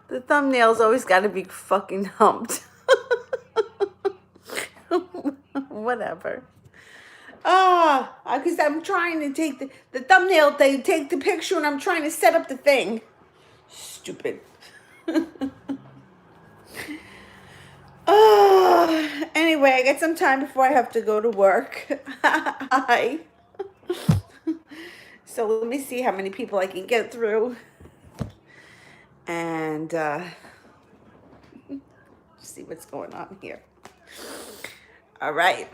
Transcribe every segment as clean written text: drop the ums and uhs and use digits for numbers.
The thumbnail's always got to be fucking humped. Whatever. Because I'm trying to take the thumbnail, they take the picture and I'm trying to set up the thing. Stupid. Anyway, I got some time before I have to go to work. Hi. So let me see how many people I can get through. And see what's going on here. All right.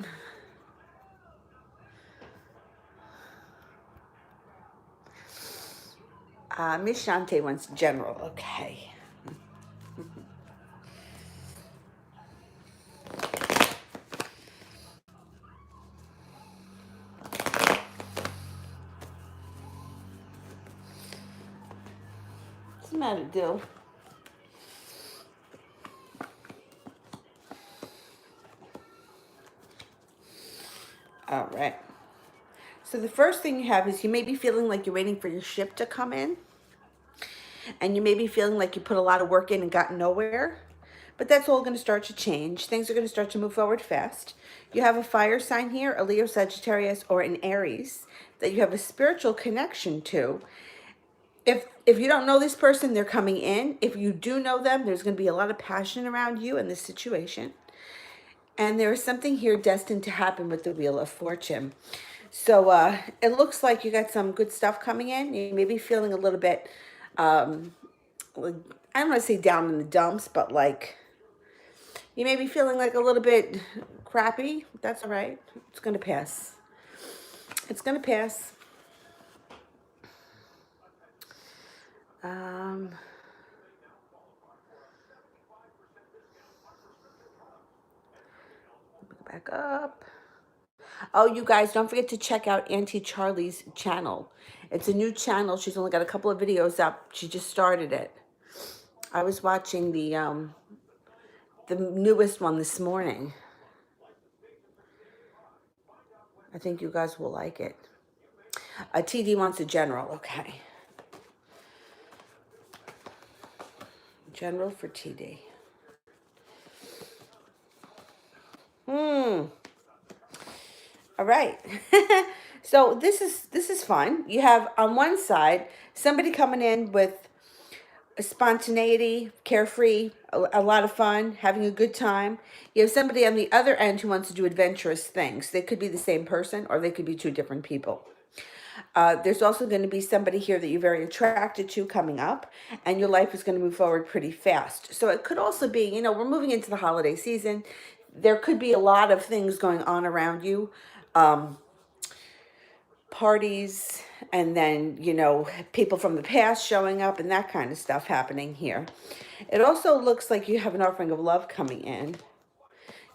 Miss Shante wants general. Okay. What's the matter, Dill? All right. So the first thing you have is you may be feeling like you're waiting for your ship to come in. And you may be feeling like you put a lot of work in and got nowhere. But that's all going to start to change. Things are going to start to move forward fast. You have a fire sign here, a Leo, Sagittarius, or an Aries that you have a spiritual connection to. If you don't know this person, they're coming in. If you do know them, there's going to be a lot of passion around you in this situation. And there is something here destined to happen with the Wheel of Fortune. So it looks like you got some good stuff coming in. You may be feeling a little bit, like, I don't want to say down in the dumps, but like you may be feeling like a little bit crappy. That's all right. It's going to pass. It's going to pass. Back up. Oh, you guys, don't forget to check out Auntie Charlie's channel. It's a new channel. She's only got a couple of videos up. She just started it. I was watching the newest one this morning. I think you guys will like it. TD wants a general. Okay. General for TD. All right. So this is fun. You have on one side somebody coming in with spontaneity, carefree, a lot of fun, having a good time. You have somebody on the other end who wants to do adventurous things. They could be the same person or they could be two different people. There's also going to be somebody here that you're very attracted to coming up, and your life is going to move forward pretty fast. So it could also be, we're moving into the holiday season. There could be a lot of things going on around you. Parties, and then, people from the past showing up and that kind of stuff happening here. It also looks like you have an offering of love coming in.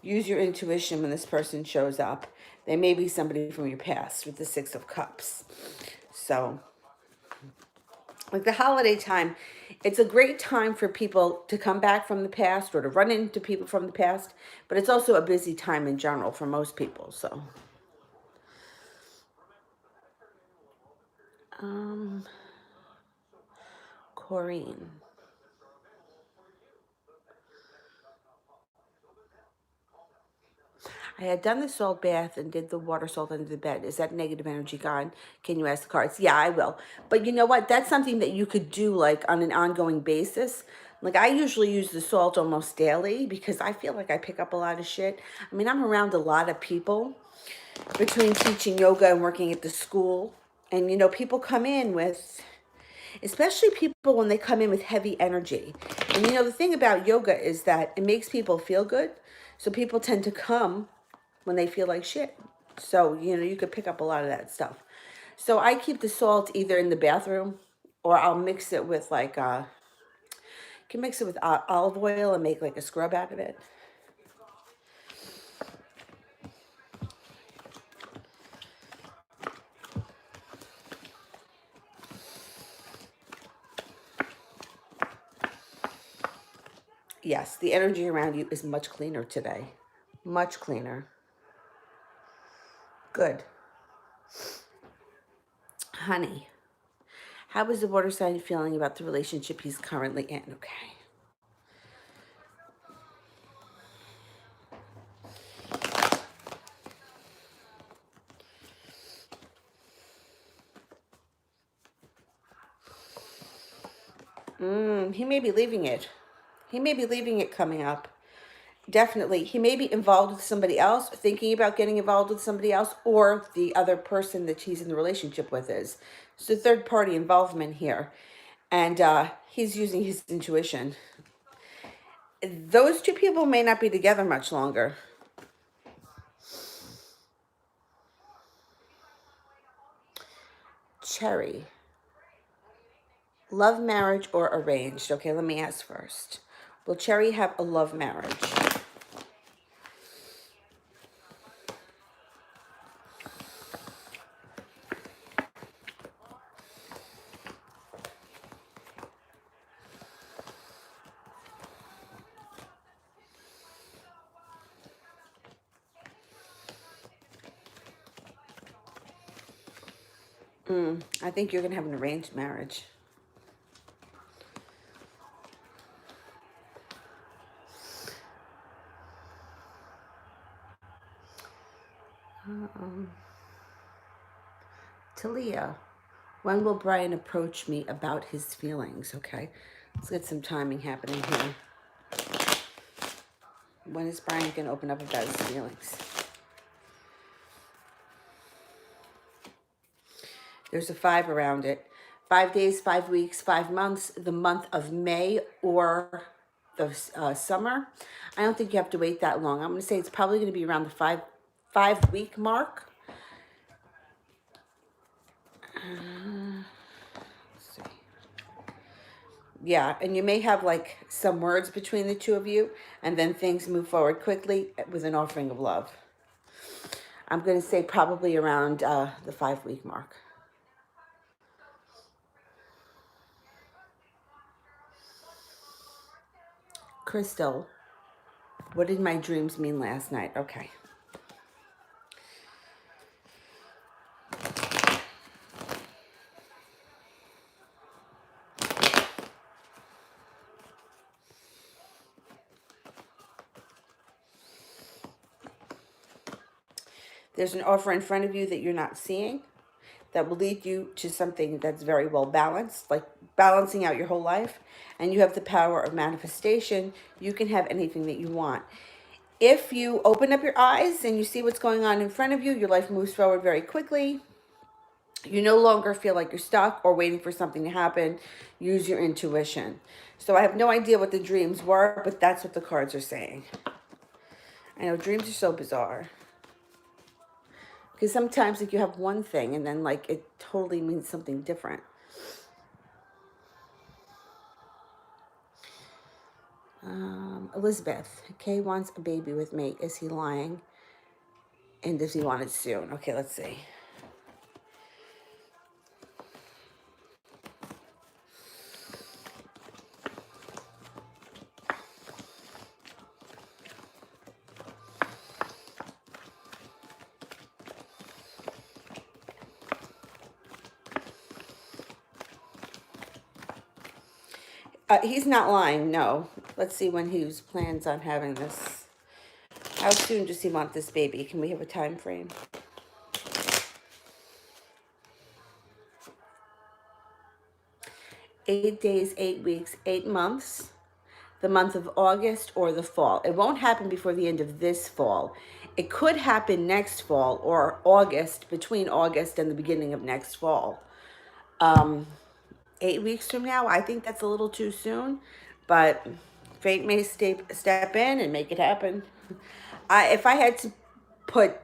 Use your intuition when this person shows up. They may be somebody from your past with the Six of Cups. So, like the holiday time, it's a great time for people to come back from the past or to run into people from the past, but it's also a busy time in general for most people, so. Corrine. I had done the salt bath and did the water salt under the bed. Is that negative energy gone? Can you ask the cards? Yeah, I will. But you know what? That's something that you could do like on an ongoing basis. Like I usually use the salt almost daily because I feel like I pick up a lot of shit. I mean, I'm around a lot of people between teaching yoga and working at the school. And people come in with, especially people when they come in with heavy energy. And the thing about yoga is that it makes people feel good. So people tend to come when they feel like shit. So, you could pick up a lot of that stuff. So I keep the salt either in the bathroom or I'll mix it with can mix it with olive oil and make like a scrub out of it. Yes, the energy around you is much cleaner today. Much cleaner. Good. Honey, how is the water sign feeling about the relationship he's currently in? Okay. he may be leaving it. He may be leaving it coming up. Definitely. He may be involved with somebody else, thinking about getting involved with somebody else, or the other person that he's in the relationship with is. So third party involvement here. And he's using his intuition. Those two people may not be together much longer. Cherry. Love marriage or arranged? Okay, let me ask first. Will Cherry have a love marriage? I think you're going to have an arranged marriage. Talia, when will Brian approach me about his feelings? Okay, let's get some timing happening here. When is Brian going to open up about his feelings? There's a 5 around it. 5 days, 5 weeks, 5 months, the month of May or the summer. I don't think you have to wait that long. I'm going to say it's probably going to be around the 5 week mark. Let's see. Yeah, and you may have like some words between the two of you, and then things move forward quickly with an offering of love. I'm going to say probably around the 5 week mark. Crystal, what did my dreams mean last night? Okay. There's an offer in front of you that you're not seeing that will lead you to something that's very well balanced, like balancing out your whole life. And you have the power of manifestation. You can have anything that you want. If you open up your eyes and you see what's going on in front of you, your life moves forward very quickly. You no longer feel like you're stuck or waiting for something to happen. Use your intuition. So I have no idea what the dreams were, but that's what the cards are saying. I know dreams are so bizarre. Because sometimes like you have one thing and then like it totally means something different. Elizabeth, Kay wants a baby with me. Is he lying? And does he want it soon? Okay, let's see. He's not lying, no. Let's see when he plans on having this. How soon does he want this baby? Can we have a time frame? Eight days, 8 weeks, 8 months. The month of August or the fall. It won't happen before the end of this fall. It could happen next fall or August, between August and the beginning of next fall. 8 weeks from now, I think that's a little too soon, but fate may step in and make it happen. If I had to put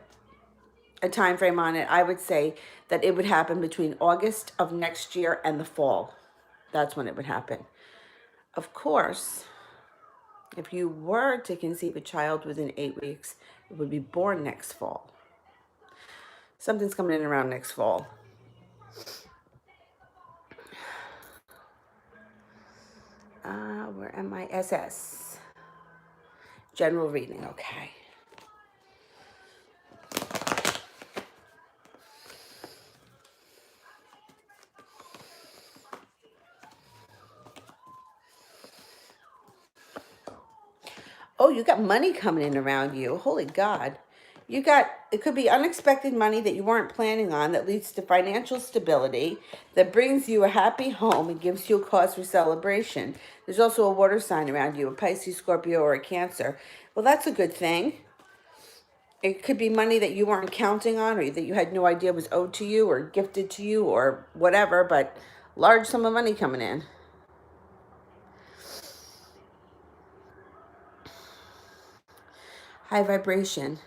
a time frame on it, I would say that it would happen between August of next year and the fall. That's when it would happen. Of course, if you were to conceive a child within 8 weeks, it would be born next fall. Something's coming in around next fall. Where am I? SS. General reading, okay. Oh, you got money coming in around you. Holy God. It could be unexpected money that you weren't planning on that leads to financial stability, that brings you a happy home and gives you a cause for celebration. There's also a water sign around you, a Pisces, Scorpio, or a Cancer. Well, that's a good thing. It could be money that you weren't counting on or that you had no idea was owed to you or gifted to you or whatever, but large sum of money coming in. High vibration.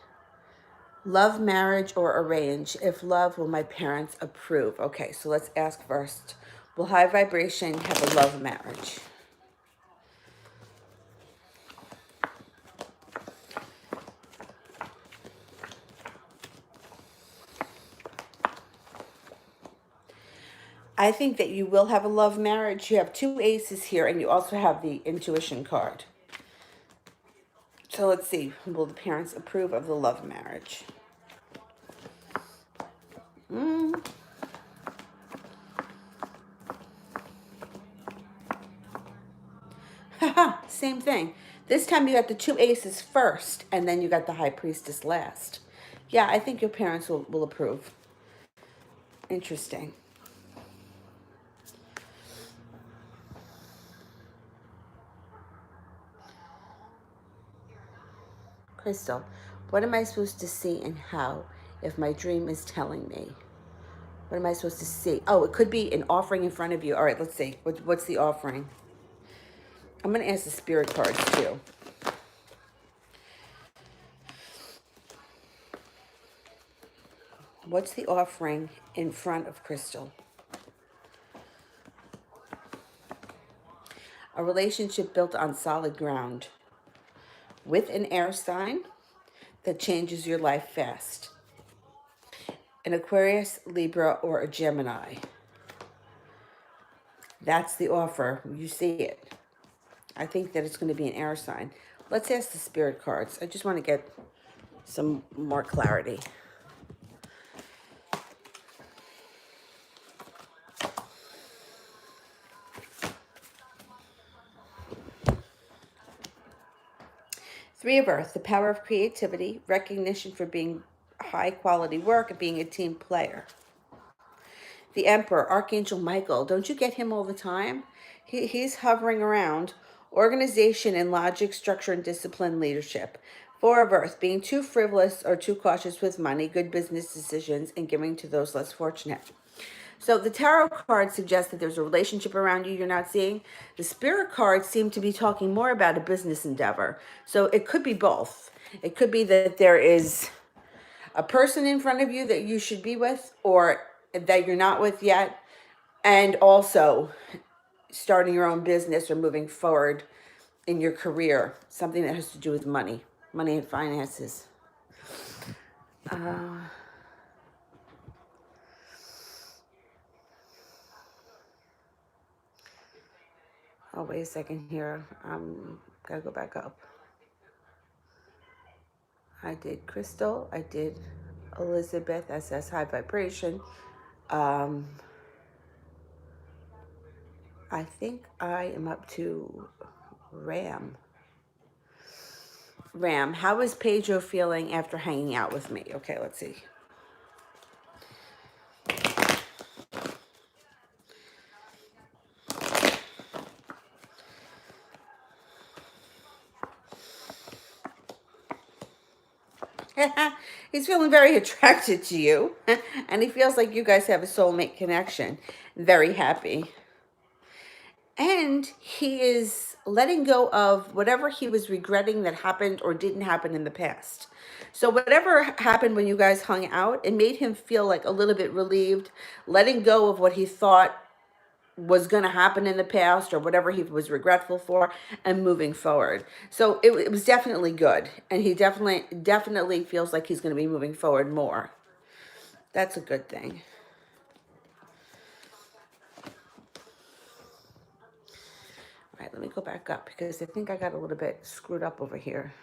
Love, marriage, or arrange? If love, will my parents approve? Okay, so let's ask first. Will high vibration have a love marriage? I think that you will have a love marriage. You have two aces here, and you also have the intuition card. So let's see. Will the parents approve of the love marriage? Haha, same thing. This time you got the two aces first, and then you got the high priestess last. Yeah, I think your parents will approve. Interesting. Crystal, what am I supposed to see and how if my dream is telling me? What am I supposed to see? Oh, it could be an offering in front of you. All right, let's see. What's the offering? I'm going to ask the spirit cards too. What's the offering in front of Crystal? A relationship built on solid ground with an air sign that changes your life fast. An Aquarius, Libra, or a Gemini. That's the offer. You see it. I think that it's going to be an air sign. Let's ask the spirit cards. I just want to get some more clarity. Three of Earth, the power of creativity, recognition for being high quality work, and being a team player. The Emperor, Archangel Michael. Don't you get him all the time? He's hovering around. Organization and logic, structure and discipline, leadership. Four of Earth, being too frivolous or too cautious with money, good business decisions, and giving to those less fortunate. So the tarot cards suggest that there's a relationship around you you're not seeing. The spirit cards seem to be talking more about a business endeavor. So it could be both. It could be that there is a person in front of you that you should be with or that you're not with yet, and also starting your own business or moving forward in your career, something that has to do with money and finances. Oh, wait a second here. Gotta go back up. I did Crystal. I did Elizabeth, SS High Vibration. I think I am up to Ram. Ram, how is Pedro feeling after hanging out with me? Okay, let's see. He's feeling very attracted to you, and he feels like you guys have a soulmate connection. Very happy. And he is letting go of whatever he was regretting that happened or didn't happen in the past. So whatever happened when you guys hung out, it made him feel like a little bit relieved, letting go of what he thought was going to happen in the past or whatever he was regretful for, and moving forward. So it was definitely good. And he definitely feels like he's going to be moving forward more. That's a good thing. All right, let me go back up because I think I got a little bit screwed up over here.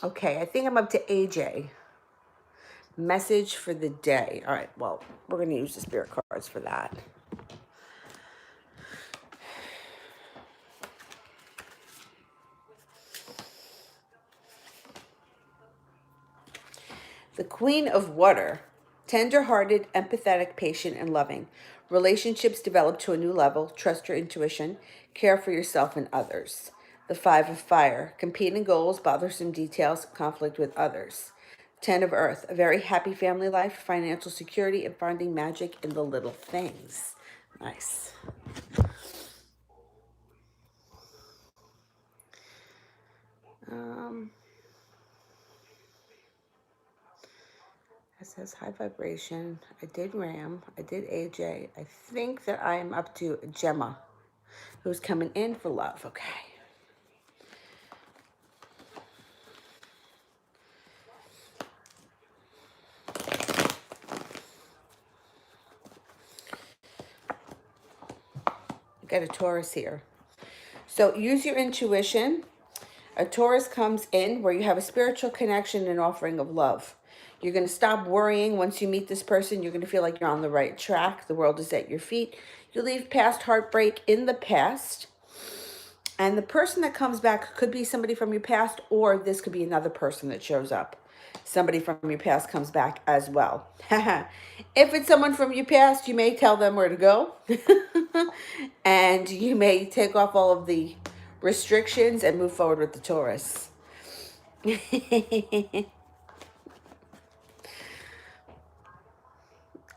Okay, I think I'm up to AJ. Message for the day. All right, well, we're going to use the spirit cards for that. The Queen of Water, tender-hearted, empathetic, patient, and loving. Relationships develop to a new level. Trust your intuition. Care for yourself and others. The Five of Fire, competing goals, bothersome details, conflict with others. Ten of Earth, a very happy family life, financial security, and finding magic in the little things. Nice. It says high vibration. I did Ram. I did AJ. I think that I am up to Gemma, who's coming in for love. Okay. Got a Taurus here. So use your intuition. A Taurus comes in where you have a spiritual connection and offering of love. You're going to stop worrying once you meet this person. You're going to feel like you're on the right track. The world is at your feet. You leave past heartbreak in the past. And the person that comes back could be somebody from your past, or this could be another person that shows up. Somebody from your past comes back as well. If it's someone from your past, you may tell them where to go. And you may take off all of the restrictions and move forward with the Taurus.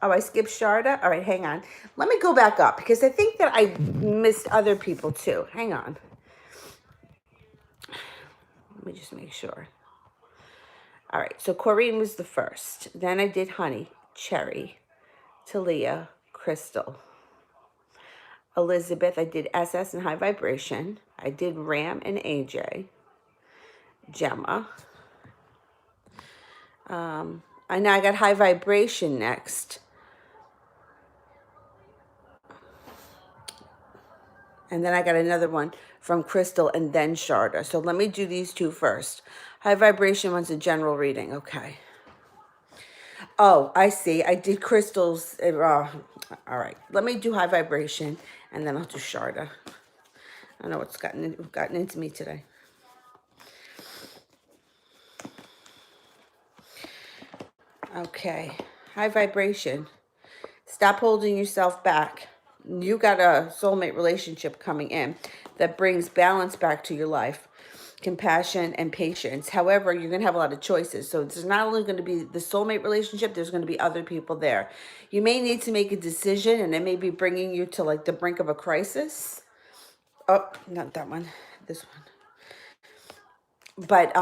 Oh, I skipped Sharda? All right, hang on. Let me go back up because I think that I missed other people too. Hang on. Let me just make sure. All right, so Corrine was the first. Then I did Honey, Cherry, Talia, Crystal. Elizabeth, I did SS and High Vibration. I did Ram and AJ. Gemma. I now I got High Vibration next. And then I got another one from Crystal and then Sharda. So let me do these two first. High Vibration one's a general reading. Okay. Oh, I see. I did Crystal's. All right. Let me do High Vibration and then I'll do Sharda. I don't know what's gotten into me today. Okay. High Vibration. Stop holding yourself back. You got a soulmate relationship coming in that brings balance back to your life, compassion and patience. However, you're going to have a lot of choices. So there's not only going to be the soulmate relationship, there's going to be other people there. You may need to make a decision and it may be bringing you to like the brink of a crisis. Oh, not that one, this one. But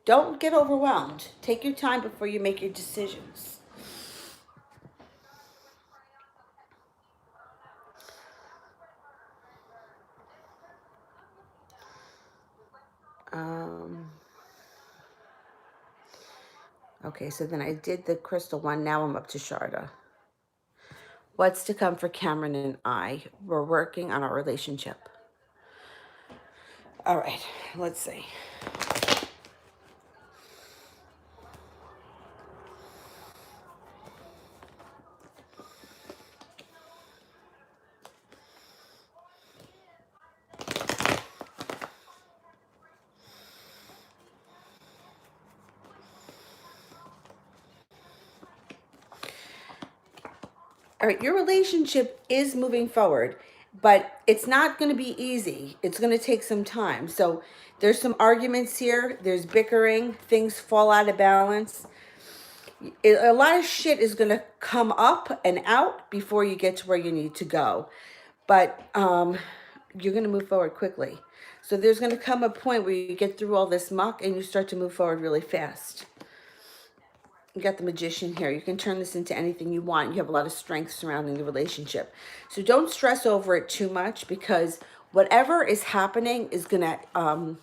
don't get overwhelmed. Take your time before you make your decisions. Okay, so then I did the Crystal one. Now I'm up to Sharda. What's to come for Cameron and I? We're working on our relationship. All right, let's see. All right, your relationship is moving forward, but it's not going to be easy. It's going to take some time. So there's some arguments here. There's bickering. Things fall out of balance. A lot of shit is going to come up and out before you get to where you need to go. But you're going to move forward quickly. So there's going to come a point where you get through all this muck and you start to move forward really fast. You got the Magician here. You can turn this into anything you want. You have a lot of strength surrounding the relationship. So don't stress over it too much because whatever is happening is going to,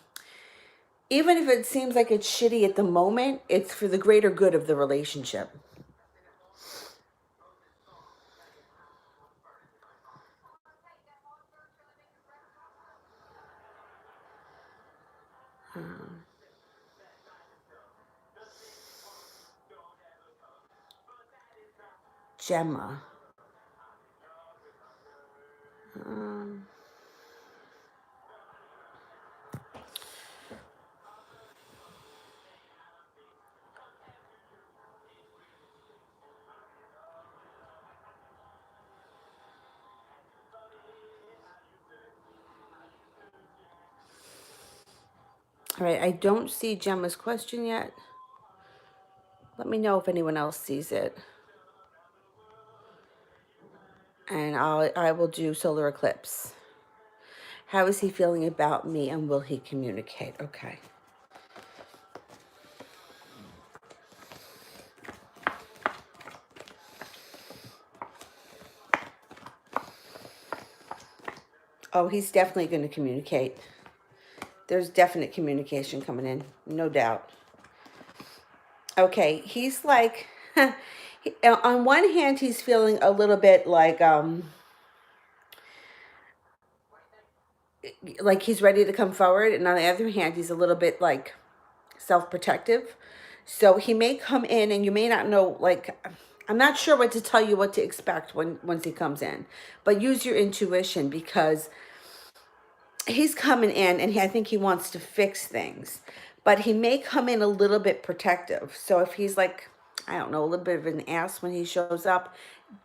even if it seems like it's shitty at the moment, it's for the greater good of the relationship. Gemma. All right, I don't see Gemma's question yet. Let me know if anyone else sees it. And I will do solar eclipse. How is he feeling about me and will he communicate? Okay. Oh, he's definitely going to communicate. There's definite communication coming in, no doubt. Okay, he's like, on one hand, he's feeling a little bit like he's ready to come forward, and on the other hand, he's a little bit like self-protective. So he may come in, and you may not know, like, I'm not sure what to tell you what to expect once he comes in, but use your intuition because he's coming in and I think he wants to fix things, but he may come in a little bit protective. So if he's like, I don't know, a little bit of an ass when he shows up,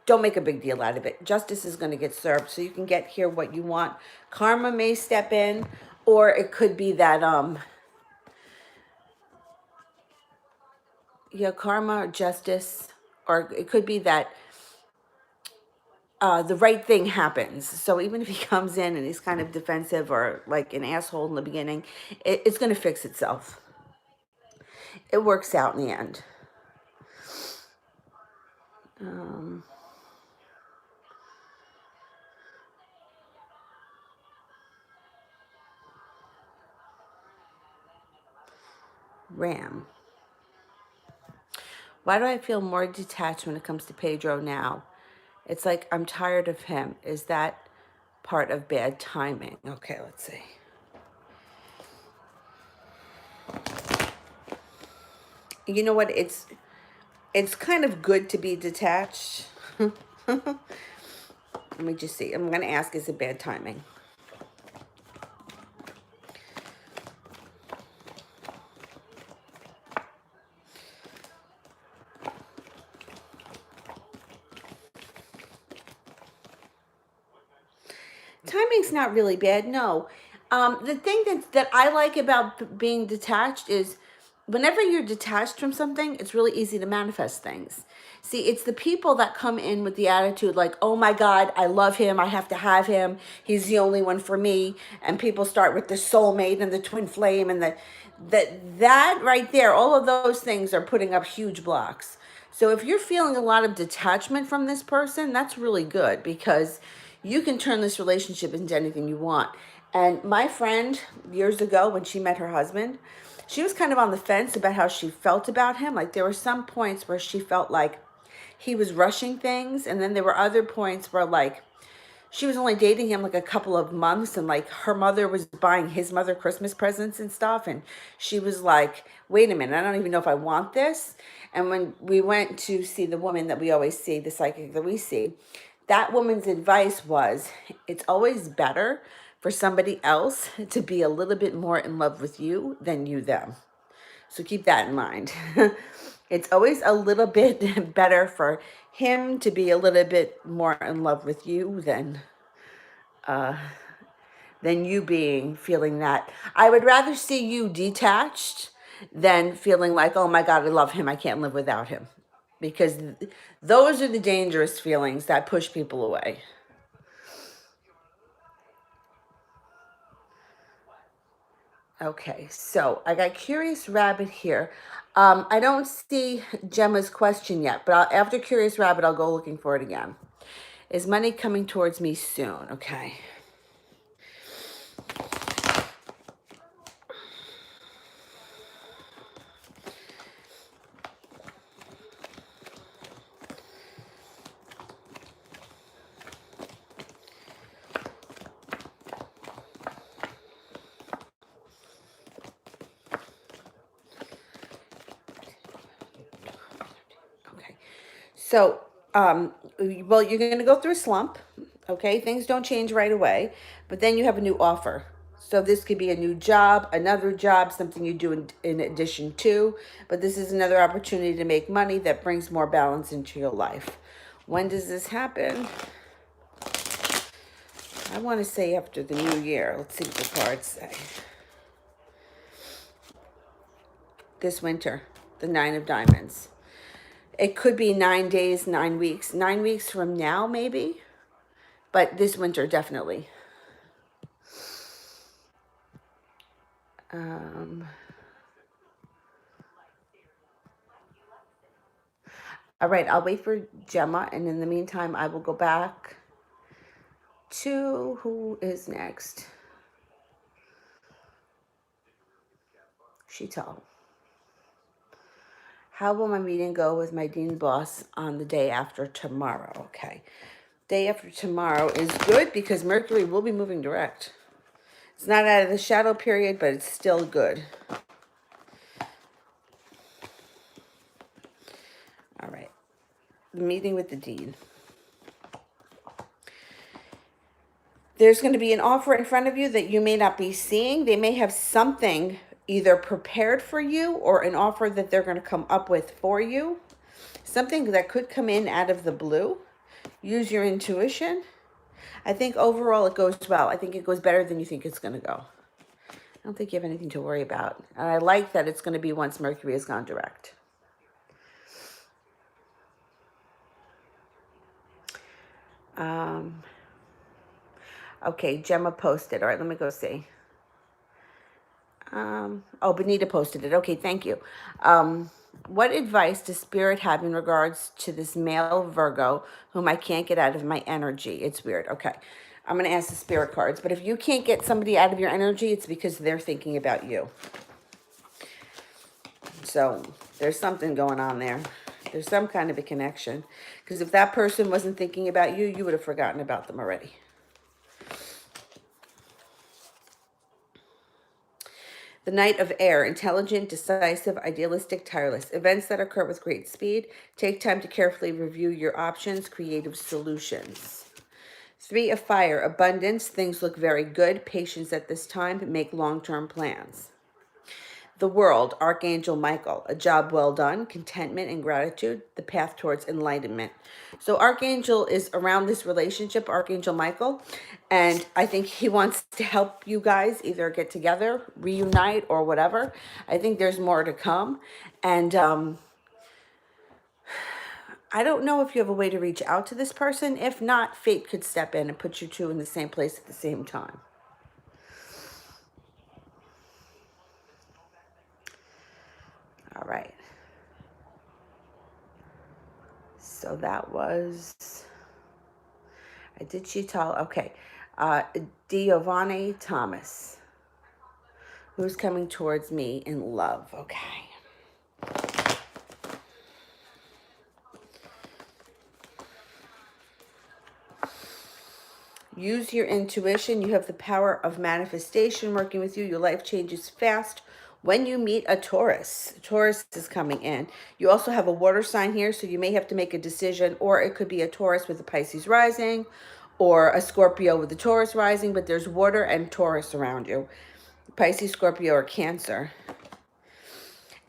don't make a big deal out of it. Justice is going to get served so you can get here what you want. Karma may step in, or it could be that, yeah, karma or justice, or it could be that the right thing happens. So even if he comes in and he's kind of defensive or like an asshole in the beginning, it's going to fix itself. It works out in the end. Ram. Why do I feel more detached when it comes to Pedro now? It's like I'm tired of him. Is that part of bad timing? Okay, let's see. You know what? It's kind of good to be detached. Let me just see. I'm going to ask, is it bad timing? Timing's not really bad, no. The thing that I like about being detached is whenever you're detached from something, it's really easy to manifest things. See, it's the people that come in with the attitude like, oh my God, I love him. I have to have him. He's the only one for me. And people start with the soulmate and the twin flame and that right there, all of those things are putting up huge blocks. So if you're feeling a lot of detachment from this person, that's really good because you can turn this relationship into anything you want. And my friend, years ago, when she met her husband, she was kind of on the fence about how she felt about him. Like there were some points where she felt like he was rushing things. And then there were other points where like she was only dating him like a couple of months and like her mother was buying his mother Christmas presents and stuff. And she was like, wait a minute, I don't even know if I want this. And when we went to see the woman that we always see, the psychic that we see, that woman's advice was it's always better for somebody else to be a little bit more in love with you than you them. So keep that in mind. It's always a little bit better for him to be a little bit more in love with you than you being feeling that. I would rather see you detached than feeling like, oh my God, I love him. I can't live without him. Because those are the dangerous feelings that push people away. Okay, so I got Curious Rabbit here. I don't see Gemma's question yet, but after Curious Rabbit, I'll go looking for it again. Is money coming towards me soon? Okay. Okay. So, well, you're going to go through a slump. Okay. Things don't change right away, but then you have a new offer. So this could be a new job, another job, something you do in addition to, but this is another opportunity to make money that brings more balance into your life. When does this happen? I want to say after the new year. Let's see what the cards say. this winter, the Nine of Diamonds. It could be 9 days, 9 weeks, 9 weeks from now, maybe, but this winter, definitely. All right, I'll wait for Gemma, and in the meantime, I will go back to who is next. Sheetal. How will my meeting go with my dean boss on the day after tomorrow? Okay. Day after tomorrow is good because Mercury will be moving direct. It's not out of the shadow period, but it's still good. All right. The meeting with the dean. There's going to be an offer in front of you that you may not be seeing. They may have something either prepared for you or an offer that they're going to come up with for you. Something that could come in out of the blue. Use your intuition. I think overall it goes well. I think it goes better than you think it's going to go. I don't think you have anything to worry about. And I like that it's going to be once Mercury has gone direct. Okay, Gemma posted. All right, let me go see. Oh, Benita posted it. Okay, thank you. What advice does Spirit have in regards to this male Virgo whom I can't get out of my energy? It's weird. Okay. I'm going to ask the Spirit cards. But if you can't get somebody out of your energy, it's because they're thinking about you. So there's something going on there. There's some kind of a connection. Because if that person wasn't thinking about you, you would have forgotten about them already. The Knight of Air, intelligent, decisive, idealistic, tireless. Events that occur with great speed. Take time to carefully review your options, creative solutions. Three of Fire, abundance, things look very good. Patience at this time, make long-term plans. The World, Archangel Michael, a job well done, contentment and gratitude, the path towards enlightenment. So Archangel is around this relationship, Archangel Michael, and I think he wants to help you guys either get together, reunite, or whatever. I think there's more to come, and I don't know if you have a way to reach out to this person. If not, fate could step in and put you two in the same place at the same time. All right. So that was, I did Sheetal. Okay. Giovanni Thomas. Who's coming towards me in love? Okay. Use your intuition. You have the power of manifestation working with you. Your life changes fast when you meet a Taurus. Taurus is coming in. You also have a water sign here, so you may have to make a decision, or it could be a Taurus with a Pisces rising, or a Scorpio with a Taurus rising, but there's water and Taurus around you. Pisces, Scorpio, or Cancer.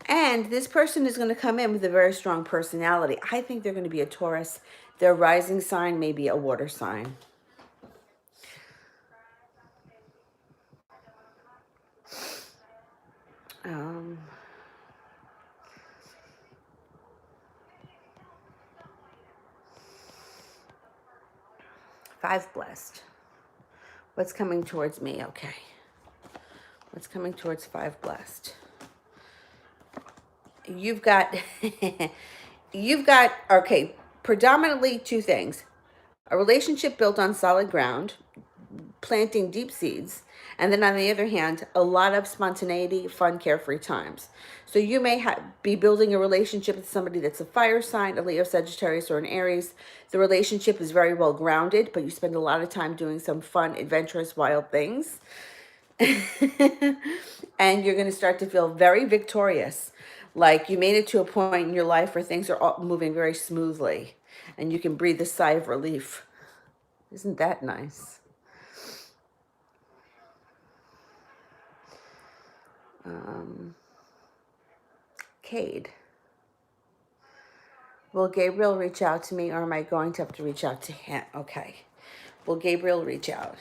And this person is going to come in with a very strong personality. I think they're going to be a Taurus. Their rising sign may be a water sign. Five blessed. What's coming towards me? Okay. What's coming towards five blessed? You've got, okay, predominantly two things. A relationship built on solid ground, planting deep seeds, and then on the other hand, a lot of spontaneity, fun, carefree times. So you may be building a relationship with somebody that's a fire sign, a Leo, Sagittarius, or an Aries. The relationship is very well grounded, but you spend a lot of time doing some fun, adventurous, wild things. And you're going to start to feel very victorious. Like you made it to a point in your life where things are all moving very smoothly. And you can breathe a sigh of relief. Isn't that nice? Cade. Will Gabriel reach out to me, or am I going to have to reach out to him? Okay. Will Gabriel reach out?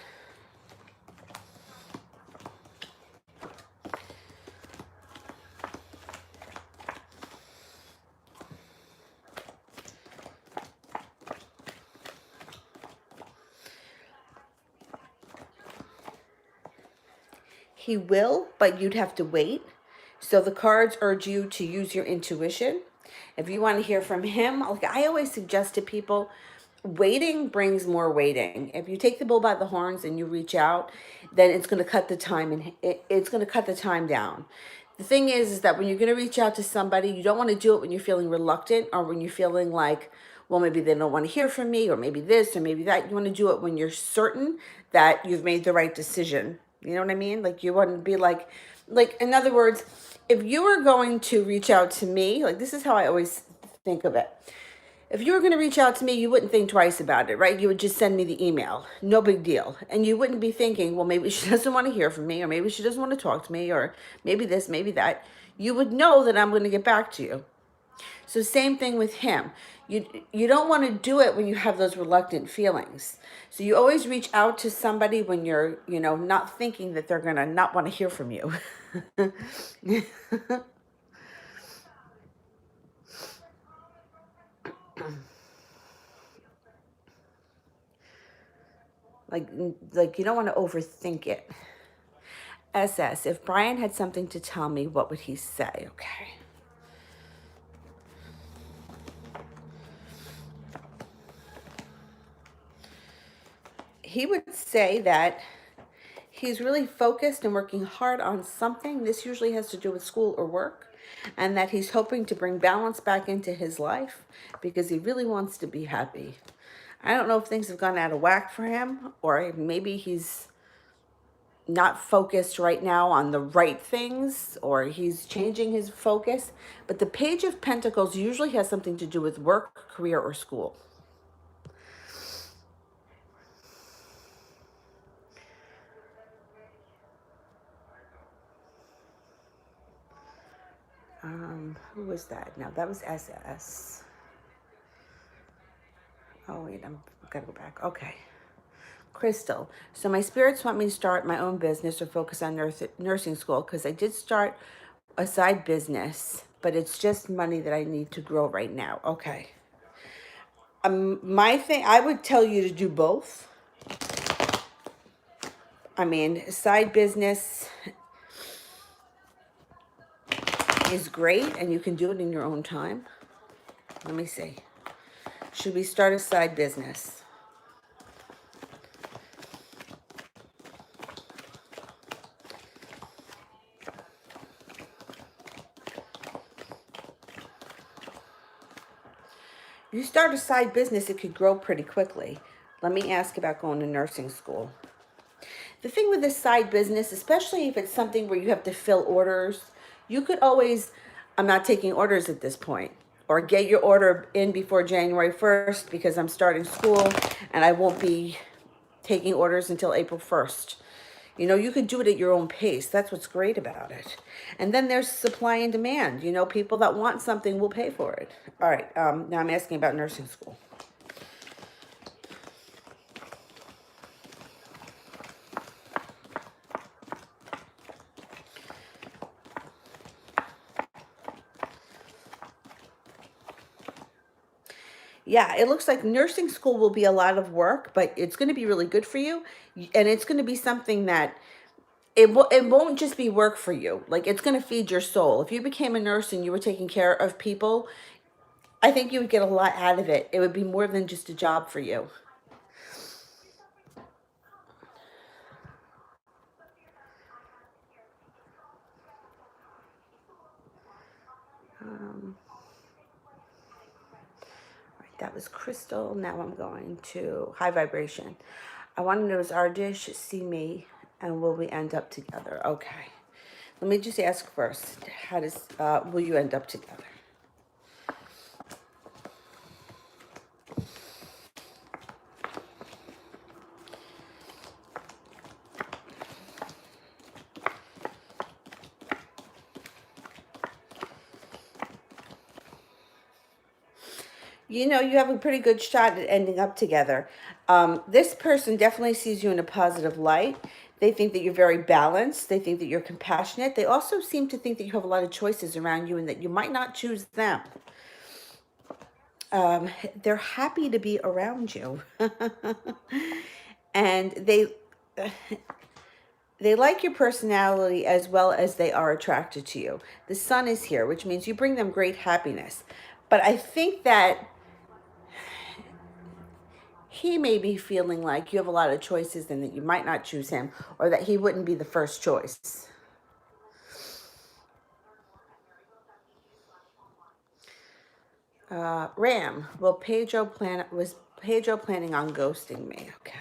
He will, but you'd have to wait. So the cards urge you to use your intuition. If you want to hear from him, like I always suggest to people, waiting brings more waiting. If you take the bull by the horns and you reach out, then it's going to cut the time, and it's going to cut the time down. The thing is that when you're going to reach out to somebody, you don't want to do it when you're feeling reluctant or when you're feeling like, well, maybe they don't want to hear from me, or maybe this, or maybe that. You want to do it when you're certain that you've made the right decision. You know what I mean? Like you want to be like in other words, if you were going to reach out to me, like this is how I always think of it. If you were going to reach out to me, you wouldn't think twice about it, right? You would just send me the email. No big deal. And you wouldn't be thinking, well, maybe she doesn't want to hear from me, or maybe she doesn't want to talk to me, or maybe this, maybe that. You would know that I'm going to get back to you. So same thing with him. You don't want to do it when you have those reluctant feelings. So you always reach out to somebody when you're, not thinking that they're going to not want to hear from you. like you don't want to overthink it. SS, if Brian had something to tell me, what would he say? Okay. He would say that he's really focused and working hard on something. This usually has to do with school or work. And that he's hoping to bring balance back into his life because he really wants to be happy. I don't know if things have gone out of whack for him, or maybe he's not focused right now on the right things, or he's changing his focus. But the Page of Pentacles usually has something to do with work, career, or school. Who was that? No, that was SS. Oh, wait, I've got to go back. Okay. Crystal. So my spirits want me to start my own business or focus on nursing school because I did start a side business, but it's just money that I need to grow right now. Okay. My thing, I would tell you to do both. I mean, side business is great and you can do it in your own time. Let me see. Should we start a side business? You start a side business, it could grow pretty quickly. Let me ask about going to nursing school. The thing with this side business, especially if it's something where you have to fill orders, you could always, I'm not taking orders at this point, or get your order in before January 1st because I'm starting school and I won't be taking orders until April 1st. You could do it at your own pace. That's what's great about it. And then there's supply and demand. People that want something will pay for it. All right, now I'm asking about nursing school. Yeah, it looks like nursing school will be a lot of work, but it's going to be really good for you. And it's going to be something that it won't just be work for you. Like it's going to feed your soul. If you became a nurse and you were taking care of people, I think you would get a lot out of it. It would be more than just a job for you. That was Crystal. Now I'm going to high vibration. I want to know, does Ardish see me and will we end up together? Okay. Let me just ask first, will you end up together? You have a pretty good shot at ending up together. This person definitely sees you in a positive light. They think that you're very balanced. They think that you're compassionate. They also seem to think that you have a lot of choices around you and that you might not choose them. They're happy to be around you. And They like your personality as well as they are attracted to you. The sun is here, which means you bring them great happiness. But I think that he may be feeling like you have a lot of choices and that you might not choose him, or that he wouldn't be the first choice. Ram, was Pedro planning on ghosting me? Okay.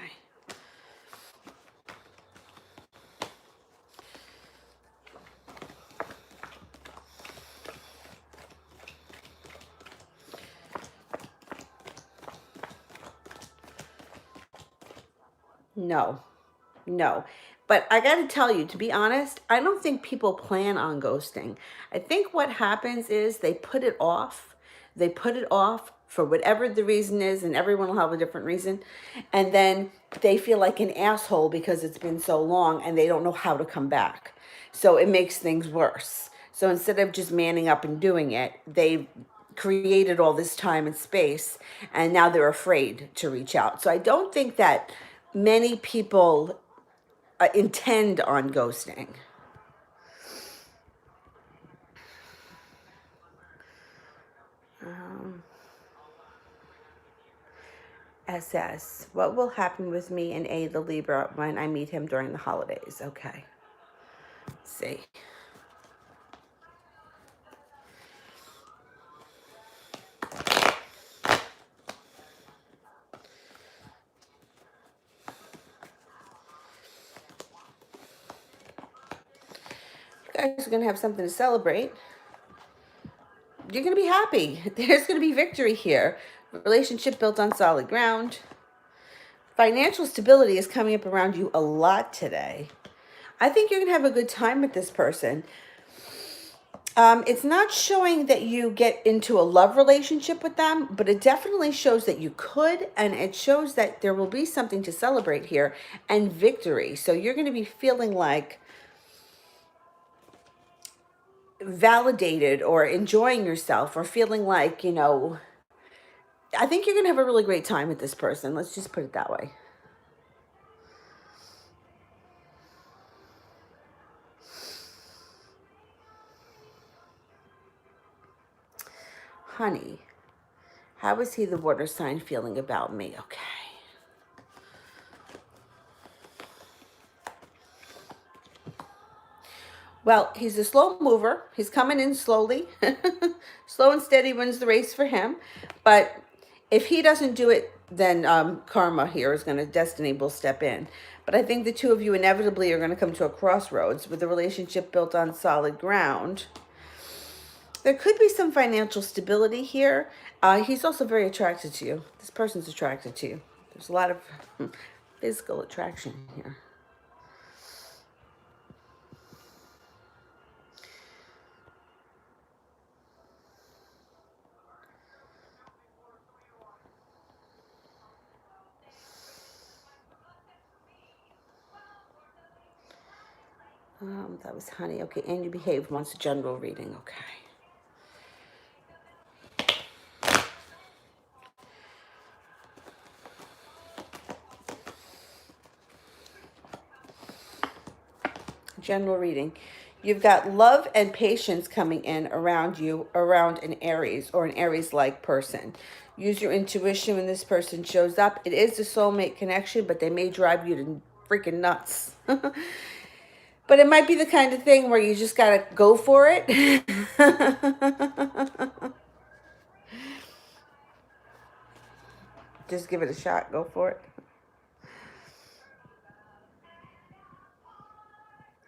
No, no. But I got to tell you, to be honest, I don't think people plan on ghosting. I think what happens is they put it off. They put it off for whatever the reason is, and everyone will have a different reason. And then they feel like an asshole because it's been so long and they don't know how to come back. So it makes things worse. So instead of just manning up and doing it, they created all this time and space, and now they're afraid to reach out. So I don't think that many people intend on ghosting. Um, SS, what will happen with me and A, the Libra, when I meet him during the holidays? Okay. Let's see. You guys are going to have something to celebrate. You're going to be happy. There's going to be victory here. Relationship built on solid ground. Financial stability is coming up around you a lot today. I think you're going to have a good time with this person. It's not showing that you get into a love relationship with them, but it definitely shows that you could, and it shows that there will be something to celebrate here and victory. So you're going to be feeling like validated or enjoying yourself or feeling like, I think you're going to have a really great time with this person. Let's just put it that way. Honey, how is he, the water sign, feeling about me? Okay. Well, he's a slow mover. He's coming in slowly. Slow and steady wins the race for him. But if he doesn't do it, then karma here is going to, destiny will step in. But I think the two of you inevitably are going to come to a crossroads with a relationship built on solid ground. There could be some financial stability here. He's also very attracted to you. This person's attracted to you. There's a lot of physical attraction here. That was honey. Okay, and you behaved wants a general reading. Okay. General reading. You've got love and patience coming in around you, around an Aries or an Aries-like person. Use your intuition when this person shows up. It is a soulmate connection, but they may drive you to freaking nuts. But it might be the kind of thing where you just got to go for it. Just give it a shot. Go for it.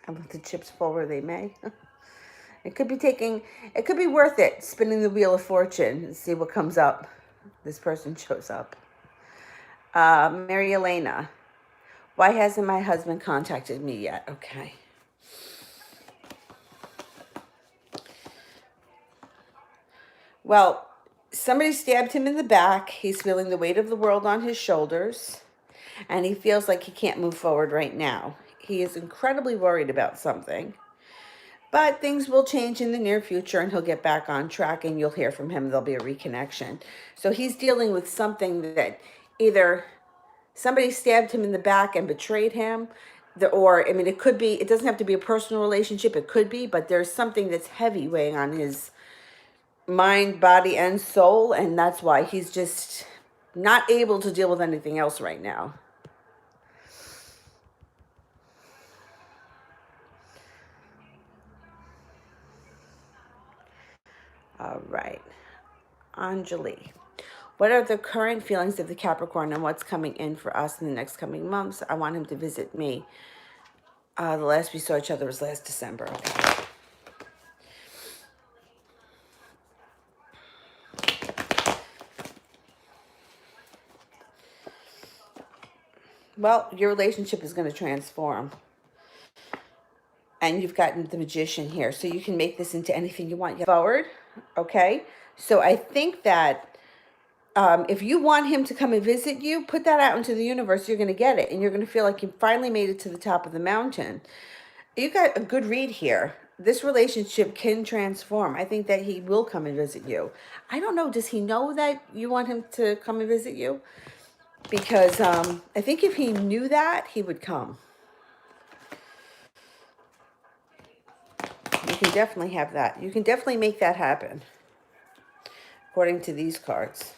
And let the chips fall where they may. It could be worth it, spinning the wheel of fortune and see what comes up. This person shows up. Mary Elena. Why hasn't my husband contacted me yet? Okay. Well, somebody stabbed him in the back. He's feeling the weight of the world on his shoulders, and he feels like he can't move forward right now. He is incredibly worried about something, but things will change in the near future, and he'll get back on track, and you'll hear from him. There'll be a reconnection. So he's dealing with something that either somebody stabbed him in the back and betrayed him. or I mean, it could be, it doesn't have to be a personal relationship, it could be, but there's something that's heavy weighing on his mind, body, and soul, and that's why he's just not able to deal with anything else right now. All right, Anjali. What are the current feelings of the Capricorn and what's coming in for us in the next coming months? I want him to visit me. The last we saw each other was last December. Okay. Well, your relationship is going to transform. And you've gotten the Magician here. So you can make this into anything you want forward. Okay. So I think that if you want him to come and visit you, put that out into the universe. You're going to get it. And you're going to feel like you finally made it to the top of the mountain. You got a good read here. This relationship can transform. I think that he will come and visit you. I don't know. Does he know that you want him to come and visit you? Because I think if he knew that, he would come. You can definitely have that. You can definitely make that happen, according to these cards.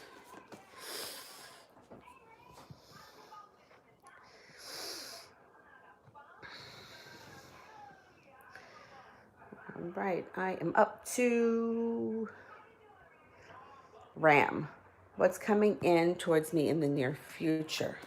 All right, I am up to Ram. What's coming in towards me in the near future?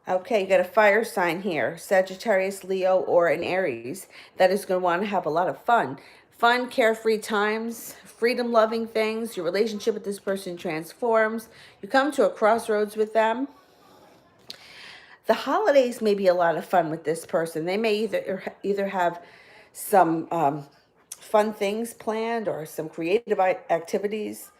Okay, you got a fire sign here, Sagittarius, Leo, or an Aries that is going to want to have a lot of fun. Fun, carefree times, freedom-loving things. Your relationship with this person transforms. You come to a crossroads with them. The holidays may be a lot of fun with this person. They may either have some fun things planned or some creative activities.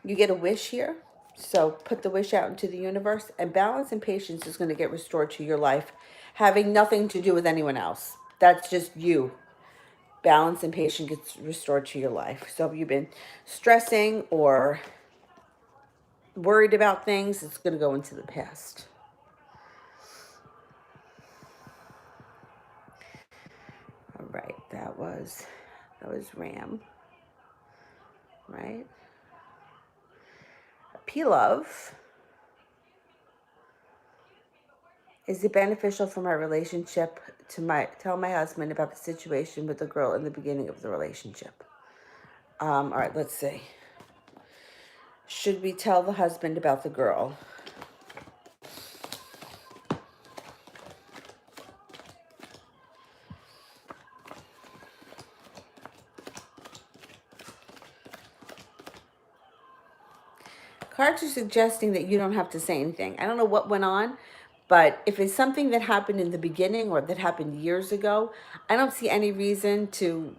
You get a wish here. So put the wish out into the universe, and balance and patience is going to get restored to your life, having nothing to do with anyone else. That's just you. Balance and patience gets restored to your life. So if you've been stressing or worried about things, it's going to go into the past. All right, that was Ram, right? P-Love. Is it beneficial for my relationship to tell my husband about the situation with the girl in the beginning of the relationship? All right, let's see. Should we tell the husband about the girl? Cards are suggesting that you don't have to say anything. I don't know what went on, but if it's something that happened in the beginning or that happened years ago, I don't see any reason to,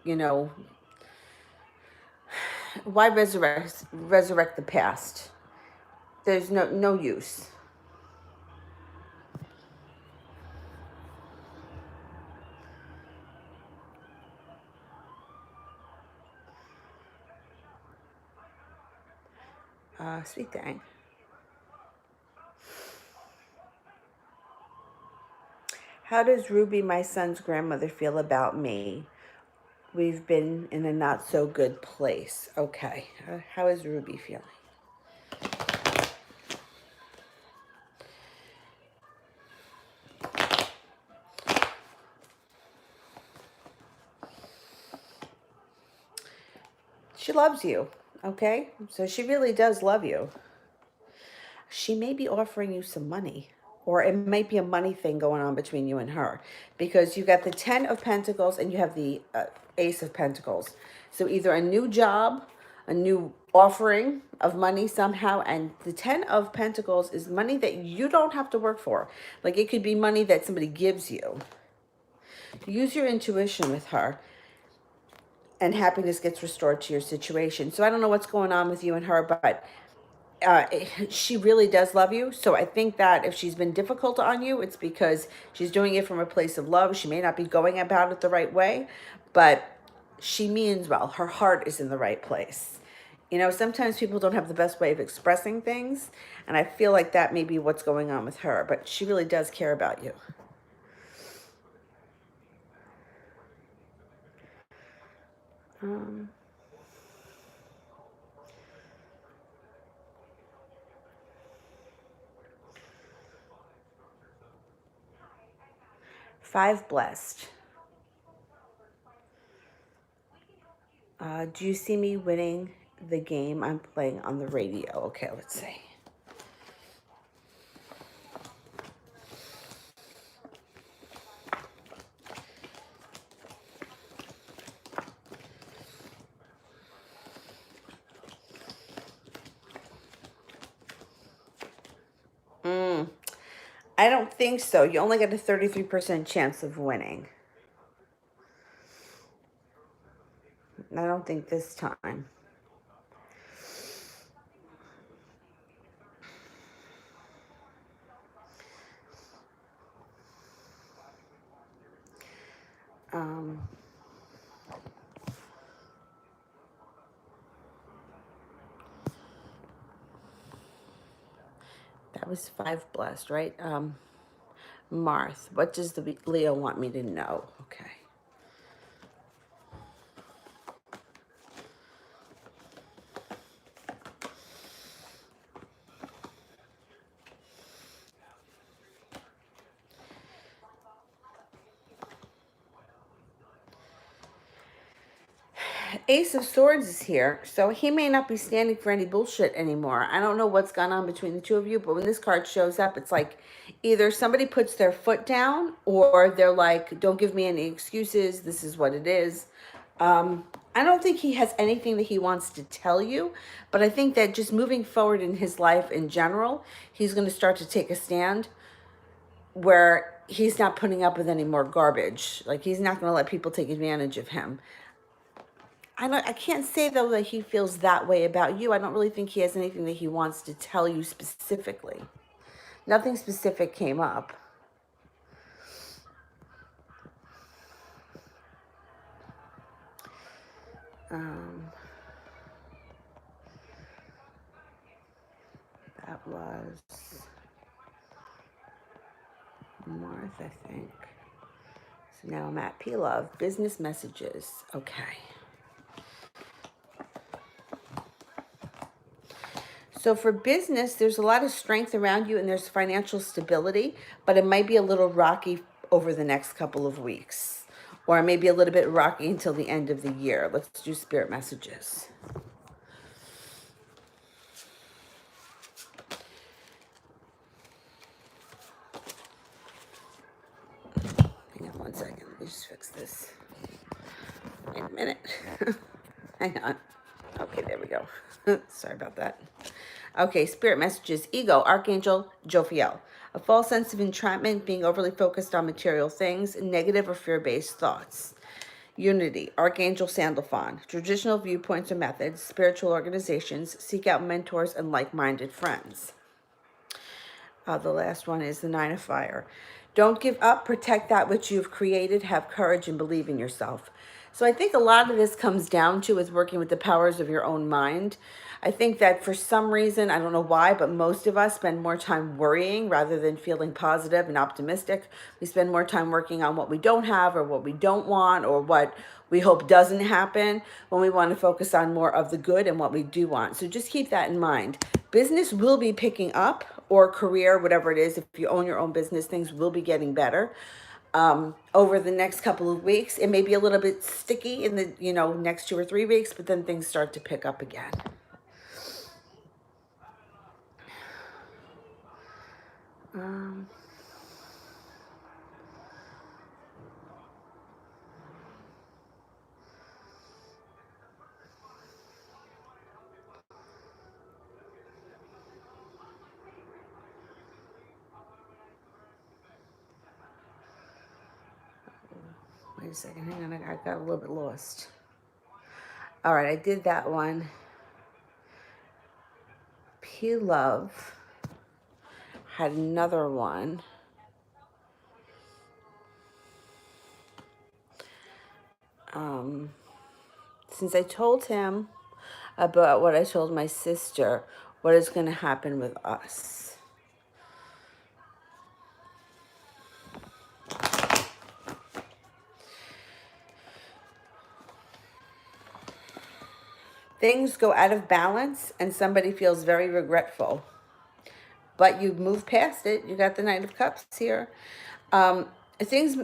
why resurrect the past? There's no use. Sweet thing. How does Ruby, my son's grandmother, feel about me? We've been in a not so good place. Okay. How is Ruby feeling? She loves you. Okay. So she really does love you. She may be offering you some money, or it might be a money thing going on between you and her, because you got the 10 of Pentacles and you have the Ace of Pentacles. So either a new job, a new offering of money somehow, and the 10 of Pentacles is money that you don't have to work for. Like it could be money that somebody gives you. Use your intuition with her, and happiness gets restored to your situation. So I don't know what's going on with you and her, but she really does love you. So I think that if she's been difficult on you, it's because she's doing it from a place of love. She may not be going about it the right way, but she means well. Her heart is in the right place. Sometimes people don't have the best way of expressing things, and I feel like that may be what's going on with her, but she really does care about you. Um, Five blessed. Do you see me winning the game I'm playing on the radio? Okay, let's see. I don't think so. You only get a 33% chance of winning. I don't think this time. That was five blessed, right? Marth, what does the Leo want me to know? Okay. Ace of Swords is here, so he may not be standing for any bullshit anymore. I don't know what's gone on between the two of you, but when this card shows up, it's like either somebody puts their foot down or they're like, don't give me any excuses. This is what it is. I don't think he has anything that he wants to tell you, but I think that just moving forward in his life in general, he's going to start to take a stand where he's not putting up with any more garbage. Like, he's not going to let people take advantage of him. I can't say though that he feels that way about you. I don't really think he has anything that he wants to tell you specifically. Nothing specific came up. That was Marth, I think. So now I'm at P-Love. Business messages. Okay. So for business, there's a lot of strength around you and there's financial stability, but it might be a little rocky over the next couple of weeks. Or maybe a little bit rocky until the end of the year. Let's do spirit messages. Hang on one second. Let me just fix this. Wait a minute. Hang on. Okay, there we go. Sorry about that. Okay, spirit messages. Ego, Archangel Jophiel. A false sense of entrapment, being overly focused on material things, negative or fear-based thoughts. Unity, Archangel Sandalphon. Traditional viewpoints or methods, spiritual organizations, seek out mentors and like-minded friends. The last one is the Nine of Fire. Don't give up, protect that which you've created, have courage and believe in yourself. So I think a lot of this comes down to is working with the powers of your own mind. I think that for some reason, I don't know why, but most of us spend more time worrying rather than feeling positive and optimistic. We spend more time working on what we don't have or what we don't want or what we hope doesn't happen when we want to focus on more of the good and what we do want. So just keep that in mind. Business will be picking up, or career, whatever it is. If you own your own business, things will be getting better over the next couple of weeks. It may be a little bit sticky in the next 2 or 3 weeks, but then things start to pick up again. Wait a second, hang on, I got a little bit lost. All right, I did that one. P-Love had another one. Since I told him about what I told my sister, what is going to happen with us? things go out of balance and somebody feels very regretful. But you move past it. You got the Knight of Cups here. Um, things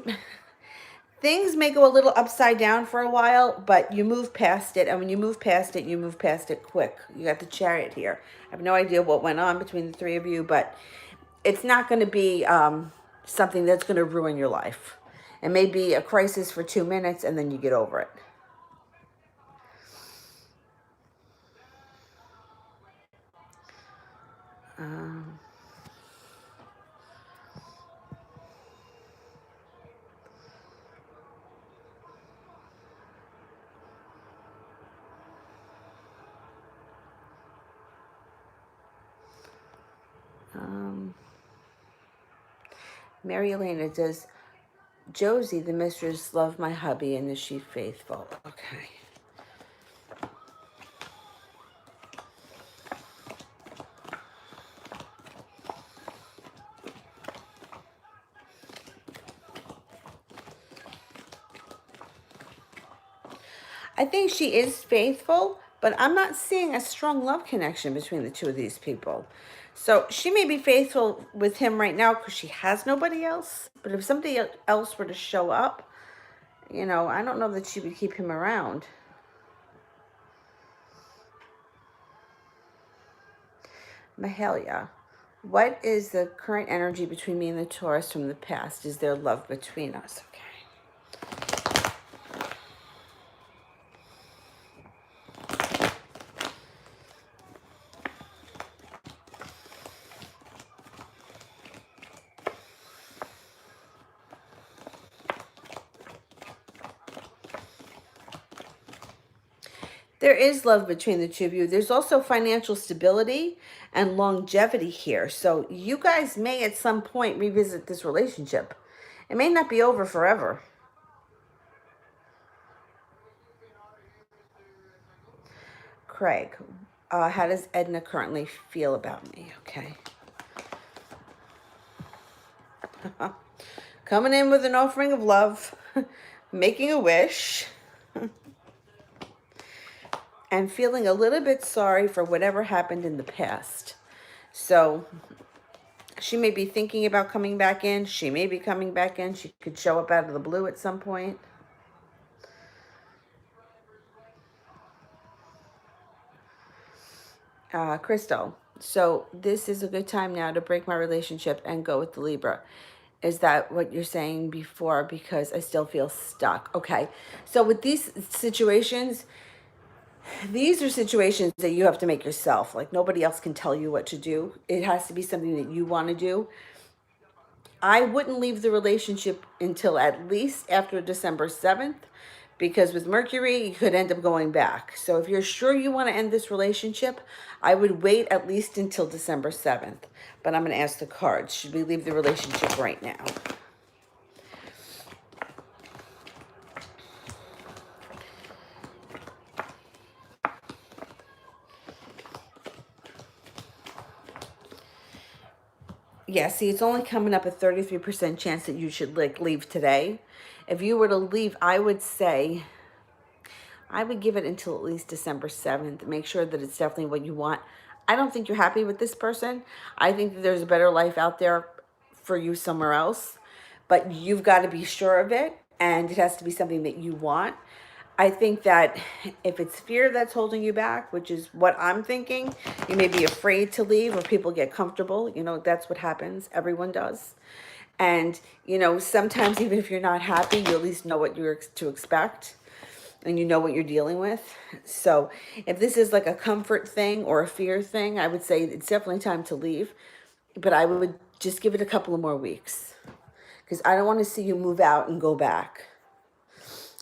things may go a little upside down for a while, but you move past it. And when you move past it, you move past it quick. You got the Chariot here. I have no idea what went on between the three of you, but it's not going to be something that's going to ruin your life. It may be a crisis for 2 minutes, and then you get over it. Um, Mary Elena, does Josie, the mistress, love my hubby, and is she faithful? Okay. I think she is faithful, but I'm not seeing a strong love connection between the two of these people. So she may be faithful with him right now because she has nobody else. But if somebody else were to show up, you know, I don't know that she would keep him around. Mahalia, what is the current energy between me and the Taurus from the past? Is there love between us? Okay. There is love between the two of you. There's also financial stability and longevity here. So you guys may at some point revisit this relationship. It may not be over forever. Craig, how does Edna currently feel about me? Okay. Coming in with an offering of love, making a wish, and feeling a little bit sorry for whatever happened in the past. So she may be thinking about coming back in. She may be coming back in. She could show up out of the blue at some point. Crystal, so this is a good time now to break my relationship and go with the Libra. Is that what you're saying before? Because I still feel stuck. Okay. So with these situations, these are situations that you have to make yourself. Like nobody else can tell you what to do. It has to be something that you want to do. I wouldn't leave the relationship until at least after December 7th, because with Mercury, you could end up going back. So if you're sure you want to end this relationship, I would wait at least until December 7th. But I'm going to ask the cards, should we leave the relationship right now? Yeah, see, it's only coming up a 33% chance that you should like leave today. If you were to leave, I would say I would give it until at least December 7th. Make sure that it's definitely what you want. I don't think you're happy with this person. I think that there's a better life out there for you somewhere else. But you've got to be sure of it. And it has to be something that you want. I think that if it's fear that's holding you back, which is what I'm thinking, you may be afraid to leave or people get comfortable. You know, that's what happens. Everyone does. And, you know, sometimes even if you're not happy, you at least know what you're to expect and you know what you're dealing with. So if this is like a comfort thing or a fear thing, I would say it's definitely time to leave. But I would just give it a couple of more weeks because I don't want to see you move out and go back,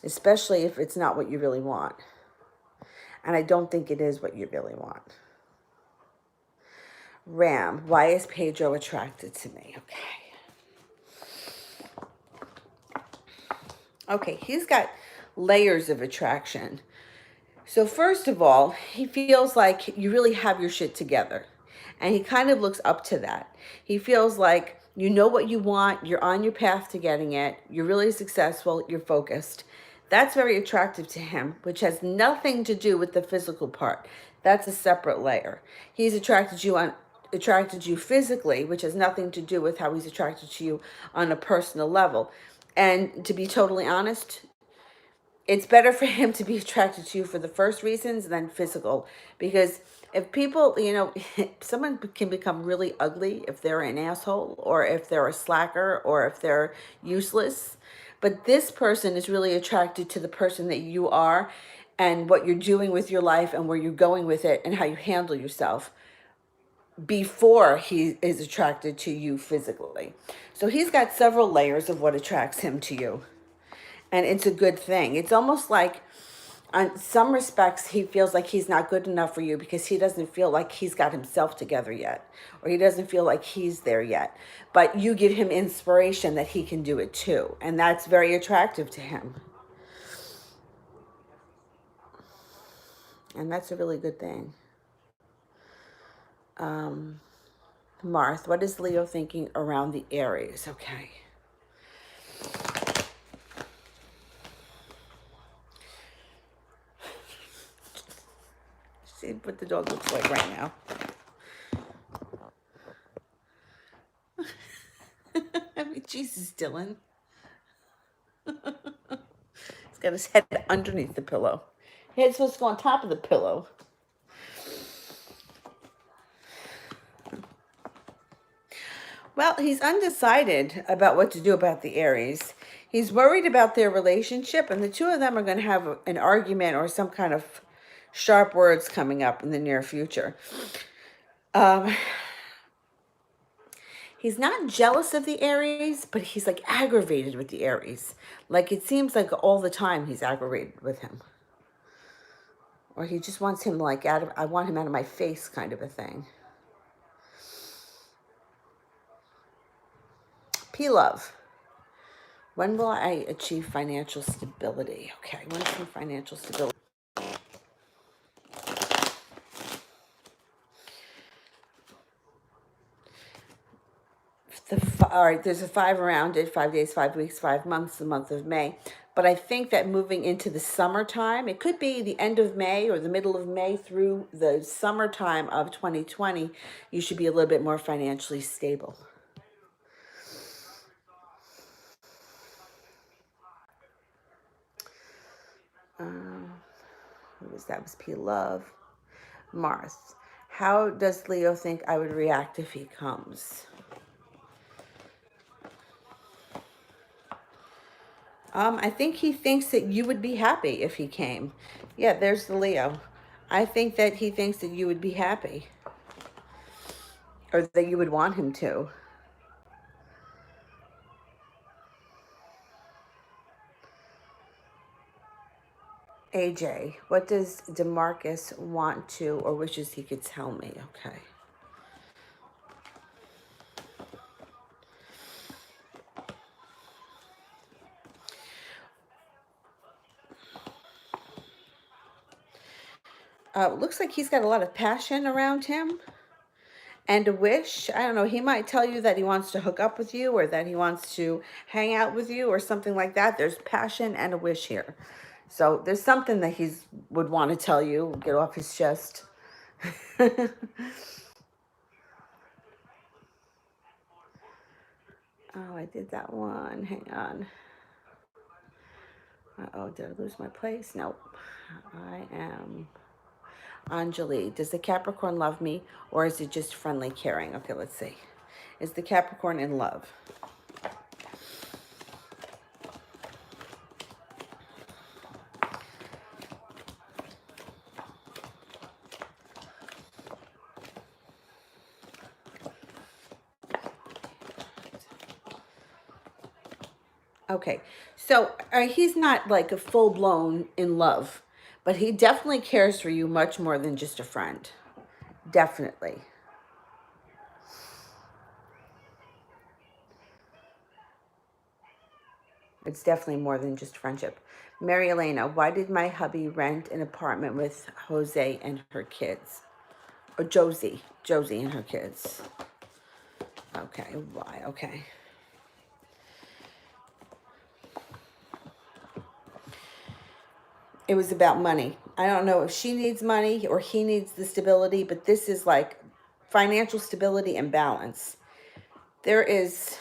especially if it's not what you really want. And I don't think it is what you really want. Ram, why is Pedro attracted to me? Okay, he's got layers of attraction. So first of all, he feels like you really have your shit together. And he kind of looks up to that. He feels like you know what you want, you're on your path to getting it, you're really successful, you're focused. That's very attractive to him, which has nothing to do with the physical part. That's a separate layer. He's attracted you physically, which has nothing to do with how he's attracted to you on a personal level. And to be totally honest, it's better for him to be attracted to you for the first reasons than physical. Because if people, someone can become really ugly if they're an asshole, or if they're a slacker, or if they're useless. But this person is really attracted to the person that you are, and what you're doing with your life, and where you're going with it, and how you handle yourself, before he is attracted to you physically. So he's got several layers of what attracts him to you. And it's a good thing. It's almost like, on some respects, he feels like he's not good enough for you because he doesn't feel like he's got himself together yet, or he doesn't feel like he's there yet. But you give him inspiration that he can do it too. And that's very attractive to him. And that's a really good thing. Marth, what is Leo thinking around the Aries? Okay. See what the dog looks like right now. I mean, Jesus, Dylan. He's got his head underneath the pillow. His head's supposed to go on top of the pillow. Well, he's undecided about what to do about the Aries. He's worried about their relationship, and the two of them are going to have an argument or some kind of sharp words coming up in the near future. He's not jealous of the Aries, but he's like aggravated with the Aries. Like it seems like all the time he's aggravated with him. Or he just wants him like I want him out of my face kind of a thing. P-Love. When will I achieve financial stability? Okay, when's some financial stability? All right, there's a 5 around it, 5 days, 5 weeks, 5 months, the month of May. But I think that moving into the summertime, it could be the end of May or the middle of May through the summertime of 2020, you should be a little bit more financially stable. Who was that? Was P-Love. Mars. How does Leo think I would react if he comes? I think he thinks that you would be happy if he came. Yeah, there's the Leo. I think that he thinks that you would be happy. Or that you would want him to. AJ, what does DeMarcus want to or wishes he could tell me? Okay. Looks like he's got a lot of passion around him and a wish. I don't know. He might tell you that he wants to hook up with you or that he wants to hang out with you or something like that. There's passion and a wish here. So there's something that he would want to tell you, get off his chest. Oh, I did that one. Hang on. Uh-oh, did I lose my place? Nope. I am Anjali. Does the Capricorn love me or is it just friendly caring? Okay, let's see. Is the Capricorn in love? Okay, so he's not like a full-blown in love, but he definitely cares for you much more than just a friend. Definitely. It's definitely more than just friendship. Mary Elena, why did my hubby rent an apartment with Jose and her kids? Or Josie and her kids. Okay, why? Okay. it was about money. I don't know if she needs money or he needs the stability, but this is like financial stability and balance. There is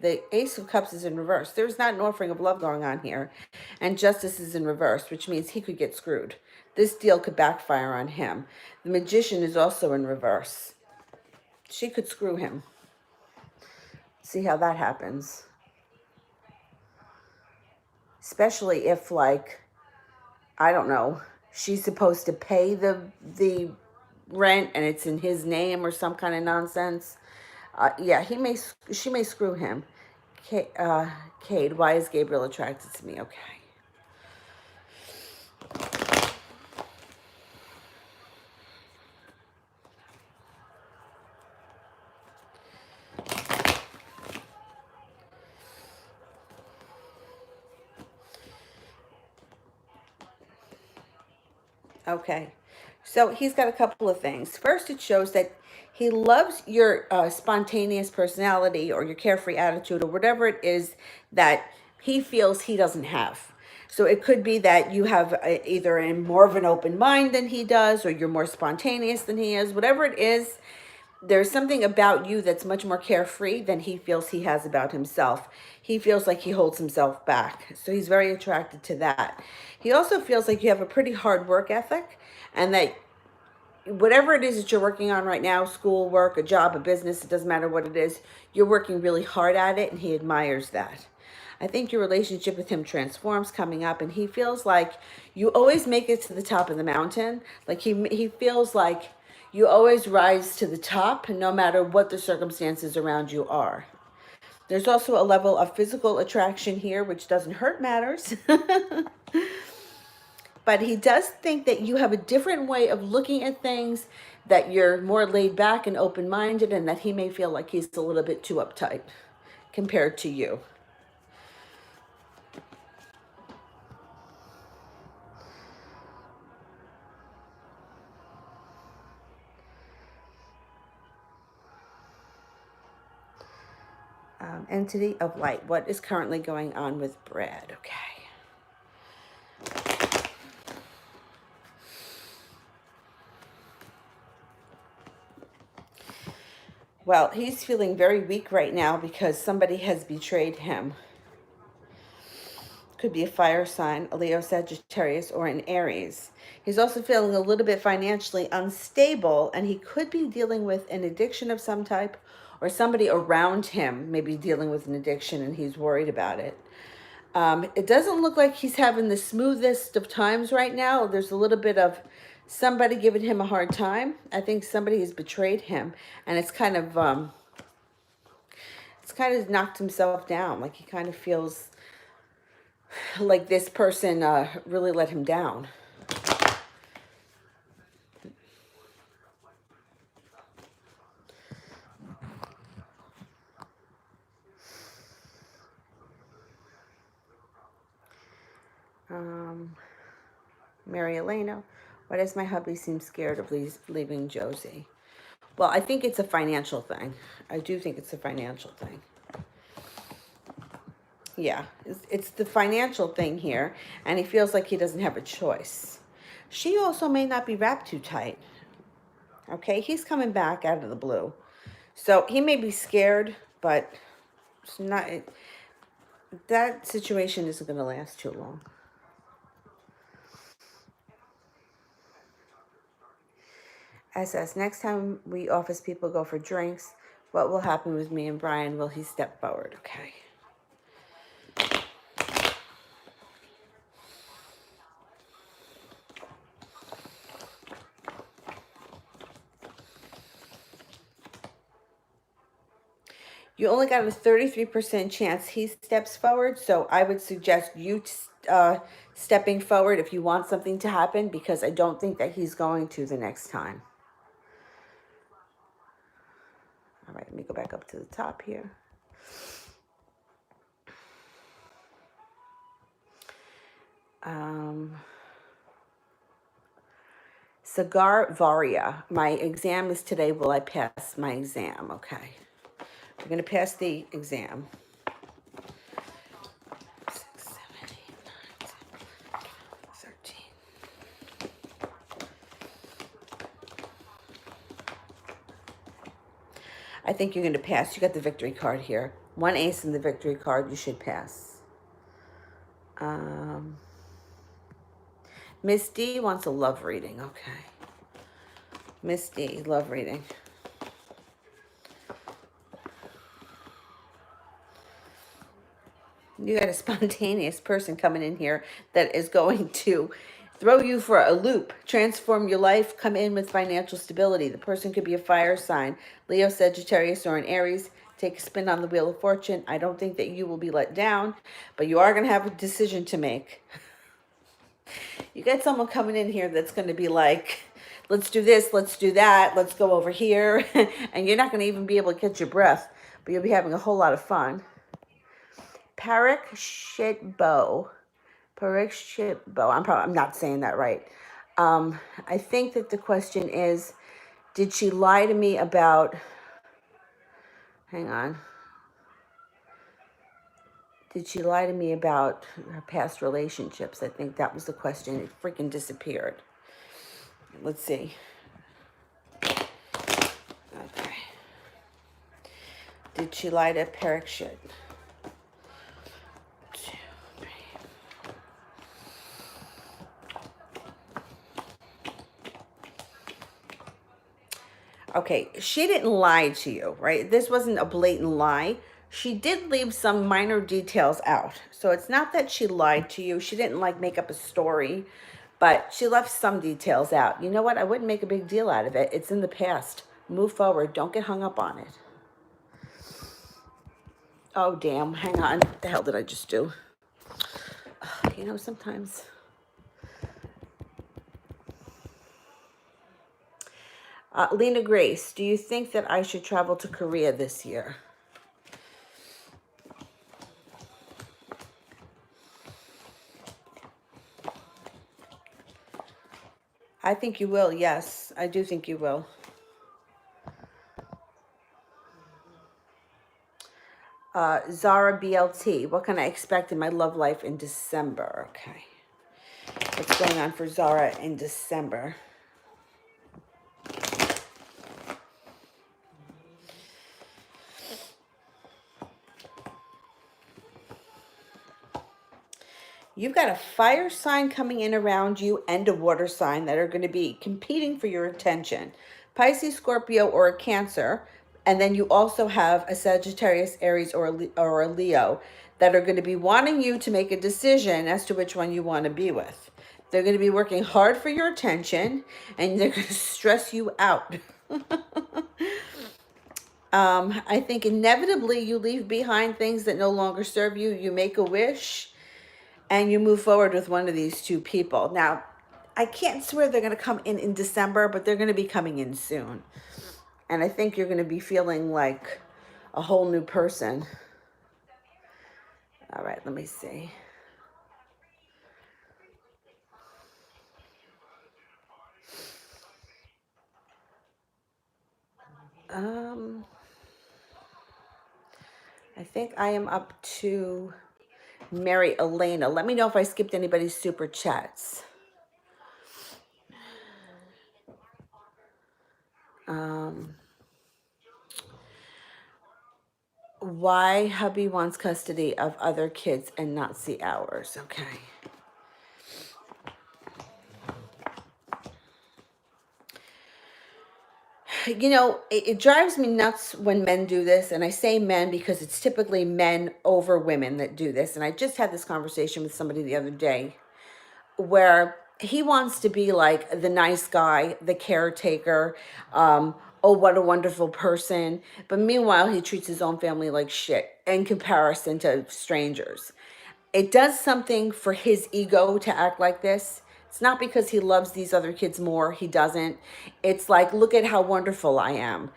the Ace of Cups is in reverse. There's not an offering of love going on here. And Justice is in reverse, which means he could get screwed. This deal could backfire on him. The Magician is also in reverse. She could screw him. See how that happens. Especially if, like, I don't know, she's supposed to pay the rent and it's in his name or some kind of nonsense. Yeah, she may screw him. Cade, why is Gabriel attracted to me? Okay. Okay. So he's got a couple of things. First, it shows that he loves your spontaneous personality or your carefree attitude or whatever it is that he feels he doesn't have. So it could be that you have either more of an open mind than he does, or you're more spontaneous than he is. Whatever it is, there's something about you that's much more carefree than he feels he has about himself. He feels like he holds himself back. So he's very attracted to that. He also feels like you have a pretty hard work ethic, and that whatever it is that you're working on right now, school, work, a job, a business, it doesn't matter what it is, you're working really hard at it, and he admires that. I think your relationship with him transforms coming up, and he feels like you always make it to the top of the mountain. Like he feels like you always rise to the top, no matter what the circumstances around you are. There's also a level of physical attraction here, which doesn't hurt matters. But he does think that you have a different way of looking at things, that you're more laid back and open-minded, and that he may feel like he's a little bit too uptight compared to you. Entity of light. What is currently going on with Brad? Okay. Well, he's feeling very weak right now because somebody has betrayed him. Could be a fire sign, a Leo, Sagittarius, or an Aries. He's also feeling a little bit financially unstable, and he could be dealing with an addiction of some type, or somebody around him may be dealing with an addiction and he's worried about it. It doesn't look like he's having the smoothest of times right now. There's a little bit of somebody giving him a hard time. I think somebody has betrayed him, and it's kind of knocked himself down. Like he kind of feels like this person really let him down. Mary Elena, why does my hubby seem scared of leaving Josie? Well, I think it's a financial thing. I do think it's a financial thing. Yeah, it's the financial thing here, and he feels like he doesn't have a choice. She also may not be wrapped too tight. Okay, he's coming back out of the blue. So he may be scared, but it's not. That situation isn't going to last too long. SS, next time we office people go for drinks, what will happen with me and Brian? Will he step forward? Okay. You only got a 33% chance he steps forward, so I would suggest you stepping forward if you want something to happen, because I don't think that he's going to the next time. All right, let me go back up to the top here. Cigar Varia. My exam is today. Will I pass my exam? Okay. We're going to pass the exam. 6, 7, 8, 9, 10, 13. think you're going to pass. You got the victory card here. One ace in the victory card. You should pass. Miss D wants a love reading. Okay. Miss D, love reading. You got a spontaneous person coming in here that is going to throw you for a loop, transform your life, come in with financial stability. The person could be a fire sign, Leo, Sagittarius, or an Aries. Take a spin on the Wheel of Fortune. I don't think that you will be let down, but you are going to have a decision to make. You get someone coming in here that's going to be like, let's do this, let's do that, let's go over here. And you're not going to even be able to catch your breath, but you'll be having a whole lot of fun. Parikshit-bo. I'm not saying that right. I think that the question is, did she lie to me about, hang on. Did she lie to me about her past relationships? I think that was the question. It freaking disappeared. Let's see. Okay. Did she lie to Parikshit? Okay, she didn't lie to you, right? This wasn't a blatant lie. She did leave some minor details out. So it's not that she lied to you. She didn't like make up a story, but she left some details out. You know what? I wouldn't make a big deal out of it. It's in the past. Move forward. Don't get hung up on it. Oh, damn. Hang on. What the hell did I just do? You know, sometimes... Lena Grace, do you think that I should travel to Korea this year? I think you will, yes. I do think you will. Zara BLT, what can I expect in my love life in December? Okay. What's going on for Zara in December? You've got a fire sign coming in around you and a water sign that are going to be competing for your attention. Pisces, Scorpio, or a Cancer. And then you also have a Sagittarius, Aries, or a Leo that are going to be wanting you to make a decision as to which one you want to be with. They're going to be working hard for your attention, and they're going to stress you out. I think inevitably you leave behind things that no longer serve you. You make a wish, and you move forward with one of these two people. Now, I can't swear they're going to come in December, but they're going to be coming in soon. And I think you're going to be feeling like a whole new person. All right, let me see. I think I am up to Mary Elena. Let me know if I skipped anybody's super chats. Why hubby wants custody of other kids and not see ours. Okay. You know, it drives me nuts when men do this. And I say men because it's typically men over women that do this. And I just had this conversation with somebody the other day where he wants to be like the nice guy, the caretaker. Oh, what a wonderful person. But meanwhile, he treats his own family like shit in comparison to strangers. It does something for his ego to act like this. It's not because he loves these other kids more. He doesn't. It's like, look at how wonderful I am.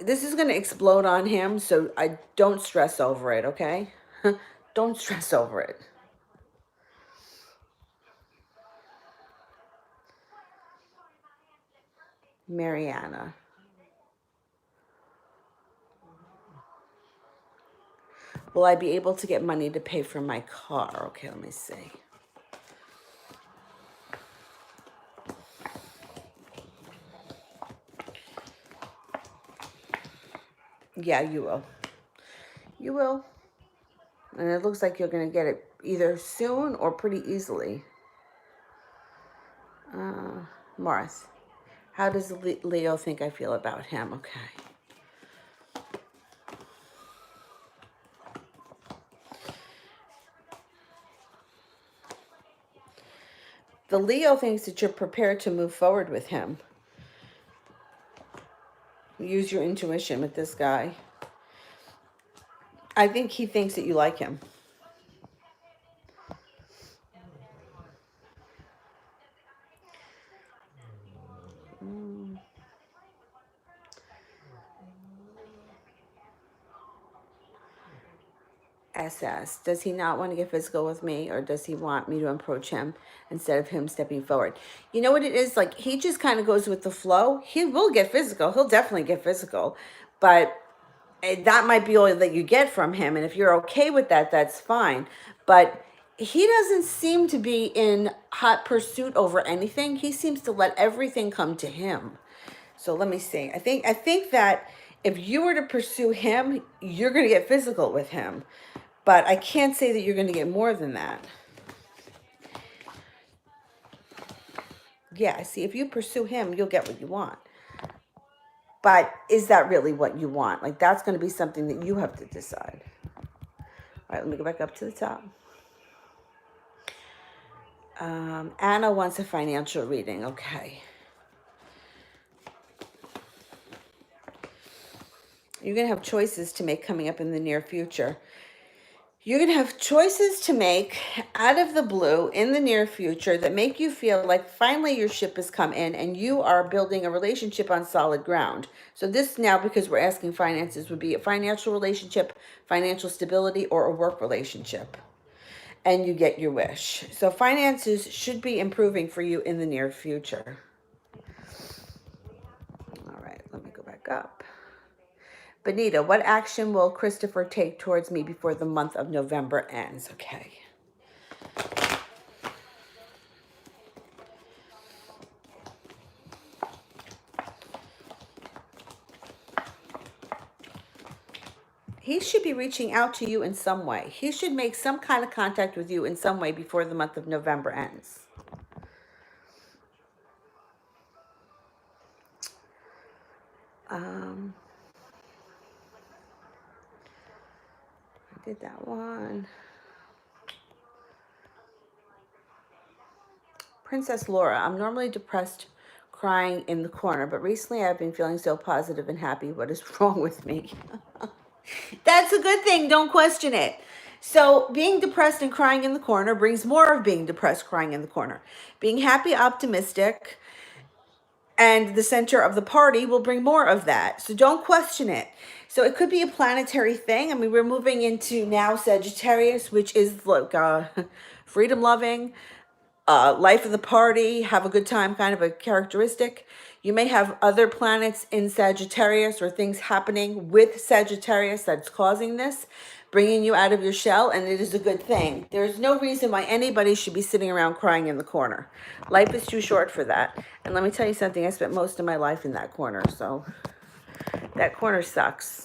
This is going to explode on him, so I don't stress over it, okay? Don't stress over it. Mariana. Will I be able to get money to pay for my car? Okay, let me see. Yeah, you will. You will. And it looks like you're going to get it either soon or pretty easily. Marth, how does Leo think I feel about him? Okay. The Leo thinks that you're prepared to move forward with him. Use your intuition with this guy. I think he thinks that you like him. SS. Does he not want to get physical with me, or does he want me to approach him instead of him stepping forward? You know what it is? Like, he just kind of goes with the flow. He will get physical. He'll definitely get physical. But that might be all that you get from him. And if you're okay with that, that's fine. But he doesn't seem to be in hot pursuit over anything. He seems to let everything come to him. So let me see. I think that if you were to pursue him, you're going to get physical with him. But I can't say that you're going to get more than that. Yeah, see, if you pursue him, you'll get what you want. But is that really what you want? Like, that's going to be something that you have to decide. All right, let me go back up to the top. Anna wants a financial reading. Okay. You're going to have choices to make coming up in the near future. You're going to have choices to make out of the blue in the near future that make you feel like finally your ship has come in and you are building a relationship on solid ground. So this now, because we're asking finances, would be a financial relationship, financial stability, or a work relationship. And you get your wish. So finances should be improving for you in the near future. All right, let me go back up. Benita, what action will Christopher take towards me before the month of November ends? Okay. He should be reaching out to you in some way. He should make some kind of contact with you in some way before the month of November ends. I did that one. Princess Laura, I'm normally depressed, crying in the corner, but recently I've been feeling so positive and happy. What is wrong with me? That's a good thing. Don't question it. So being depressed and crying in the corner brings more of being depressed, crying in the corner. Being happy, optimistic, and the center of the party will bring more of that. So don't question it. So it could be a planetary thing. I mean, we're moving into now Sagittarius, which is like freedom loving, life of the party, have a good time kind of a characteristic. You may have other planets in Sagittarius or things happening with Sagittarius that's causing this, bringing you out of your shell, and it is a good thing. There's no reason why anybody should be sitting around crying in the corner. Life is too short for that. And let me tell you something, I spent most of my life in that corner, so that corner sucks.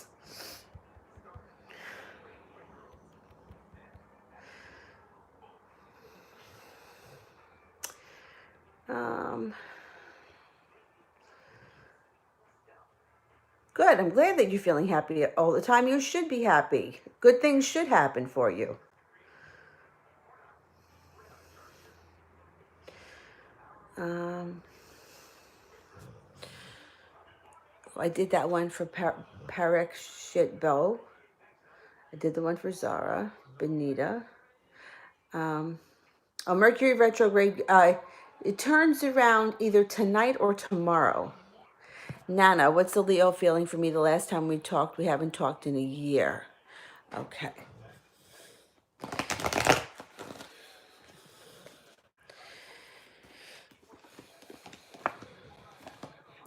Good. I'm glad that you're feeling happy all the time. You should be happy. Good things should happen for you. I did that one for Parikshit. I did the one for Zara, Benita. Mercury retrograde. It turns around either tonight or tomorrow. Nana, what's the Leo feeling for me? The last time we talked, we haven't talked in a year. Okay.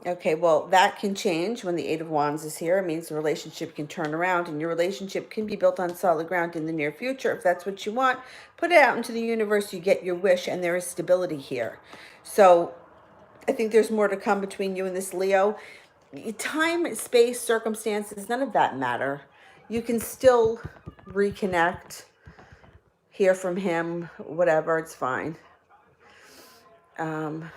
Okay, well, that can change when the Eight of Wands is here. It means the relationship can turn around and your relationship can be built on solid ground in the near future. If that's what you want, put it out into the universe, you get your wish, and there is stability here. So I think there's more to come between you and this Leo. time, space, circumstances, none of that matter. You can still reconnect, hear from him, whatever, it's fine. Um,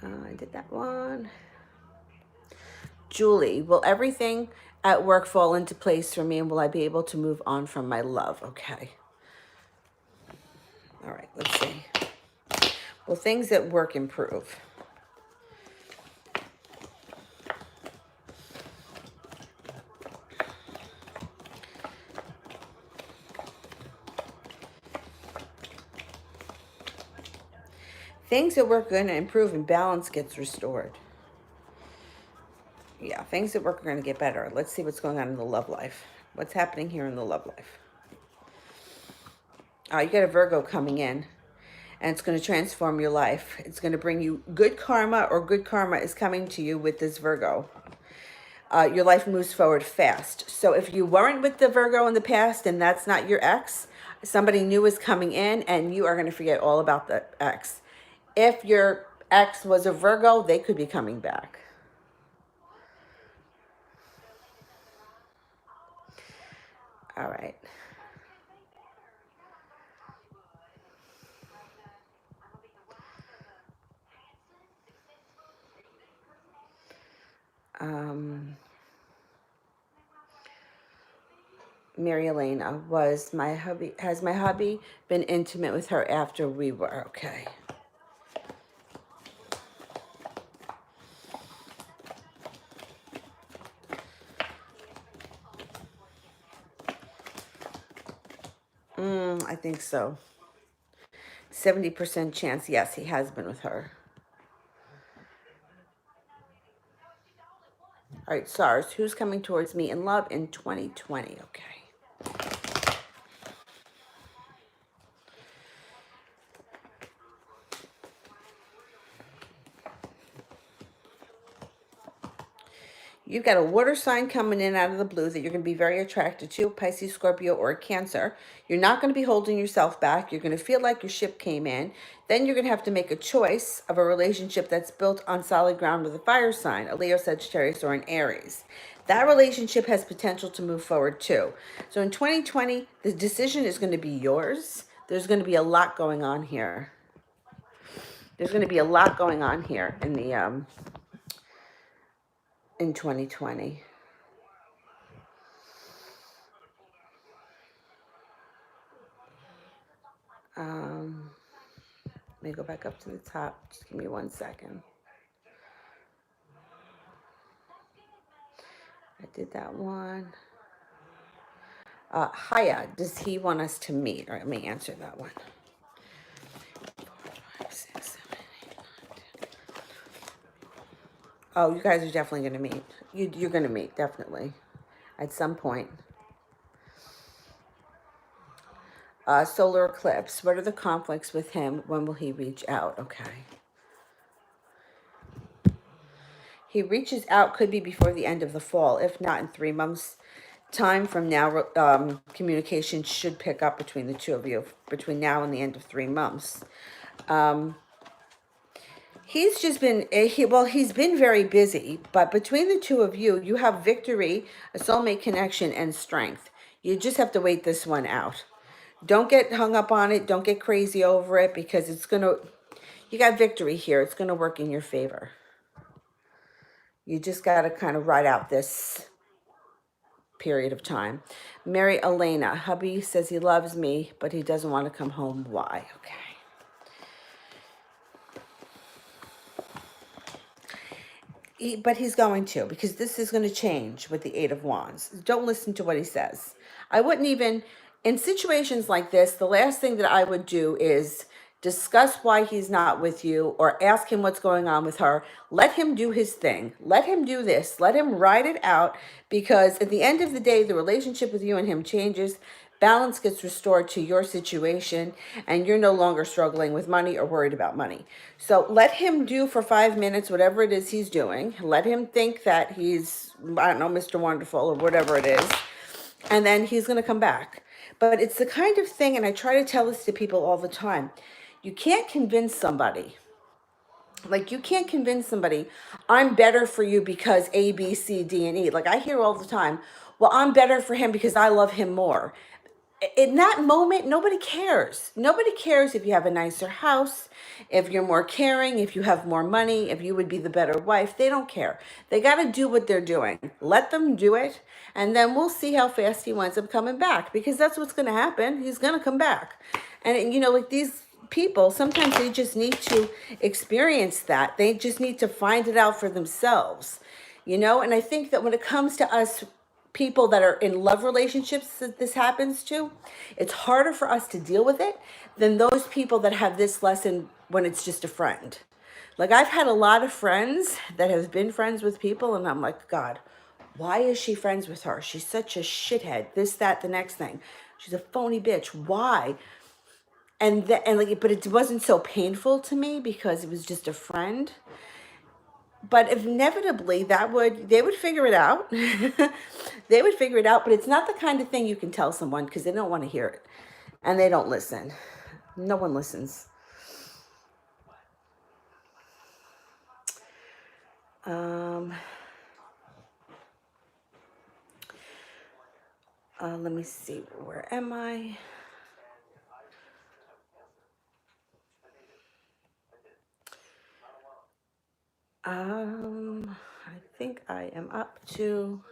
I did that one. Julie, will everything at work fall into place for me, and will I be able to move on from my love? Okay. All right, let's see. Will things at work improve? Things at work are going to improve and balance gets restored. Yeah, things at work are going to get better. Let's see what's going on in the love life. What's happening here in the love life? You got a Virgo coming in, and it's going to transform your life. It's going to bring you good karma, or good karma is coming to you with this Virgo. Your life moves forward fast. So if you weren't with the Virgo in the past and that's not your ex, somebody new is coming in and you are going to forget all about the ex. If your ex was a Virgo, they could be coming back. All right. Mary Elena, has my hubby been intimate with her after we were? Okay. I think so. 70% chance, yes, he has been with her. All right, SARS, who's coming towards me in love in 2020? Okay. You've got a water sign coming in out of the blue that you're going to be very attracted to, Pisces, Scorpio, or Cancer. You're not going to be holding yourself back. You're going to feel like your ship came in. Then you're going to have to make a choice of a relationship that's built on solid ground with a fire sign, a Leo, Sagittarius, or an Aries. That relationship has potential to move forward too. So in 2020, the decision is going to be yours. There's going to be a lot going on here. There's going to be a lot going on here in the in 2020. Let me go back up to the top. Just give me 1 second. I did that one. Haya, does he want us to meet? All right, let me answer that one. 4, 5, 6, 7, 8, 9, 10. Oh, you guys are definitely going to meet. You're going to meet, definitely, at some point. Solar eclipse. What are the conflicts with him? When will he reach out? Okay. He reaches out, could be before the end of the fall. If not, in 3 months' time from now, communication should pick up between the two of you, between now and the end of 3 months. He's just been, he's been very busy, but between the two of you, you have victory, a soulmate connection, and strength. You just have to wait this one out. Don't get hung up on it. Don't get crazy over it, because you got victory here. It's going to work in your favor. You just got to kind of ride out this period of time. Mary Elena, hubby says he loves me, but he doesn't want to come home. Why? Okay. But he's going to, because this is going to change with the Eight of Wands. Don't listen to what he says. I wouldn't even, in situations like this, the last thing that I would do is discuss why he's not with you or ask him what's going on with her. Let him do his thing. Let him do this. Let him ride it out, because at the end of the day, the relationship with you and him changes. Balance gets restored to your situation, and you're no longer struggling with money or worried about money. So let him do for 5 minutes whatever it is he's doing. Let him think that he's, I don't know, Mr. Wonderful or whatever it is, and then he's going to come back. But it's the kind of thing, and I try to tell this to people all the time, You can't convince somebody. Like, you can't convince somebody, I'm better for you because A, B, C, D, and E. Like, I hear all the time, well, I'm better for him because I love him more. In that moment, nobody cares. Nobody cares if you have a nicer house, if you're more caring, if you have more money, if you would be the better wife. They don't care. They got to do what they're doing. Let them do it, and then we'll see how fast he winds up coming back, because that's what's going to happen. He's going to come back. And, like these people, sometimes they just need to experience that. They just need to find it out for themselves, And I think that when it comes to us people that are in love relationships that this happens to, it's harder for us to deal with it than those people that have this lesson when it's just a friend. Like, I've had a lot of friends that have been friends with people, and I'm like, God, why is she friends with her? She's such a shithead. This, that, the next thing. She's a phony bitch. Why? But it wasn't so painful to me because it was just a friend. But inevitably they would figure it out. They would figure it out, but it's not the kind of thing you can tell someone because they don't want to hear it, and they don't listen. No one listens. Let me see, where am I? I think I am up to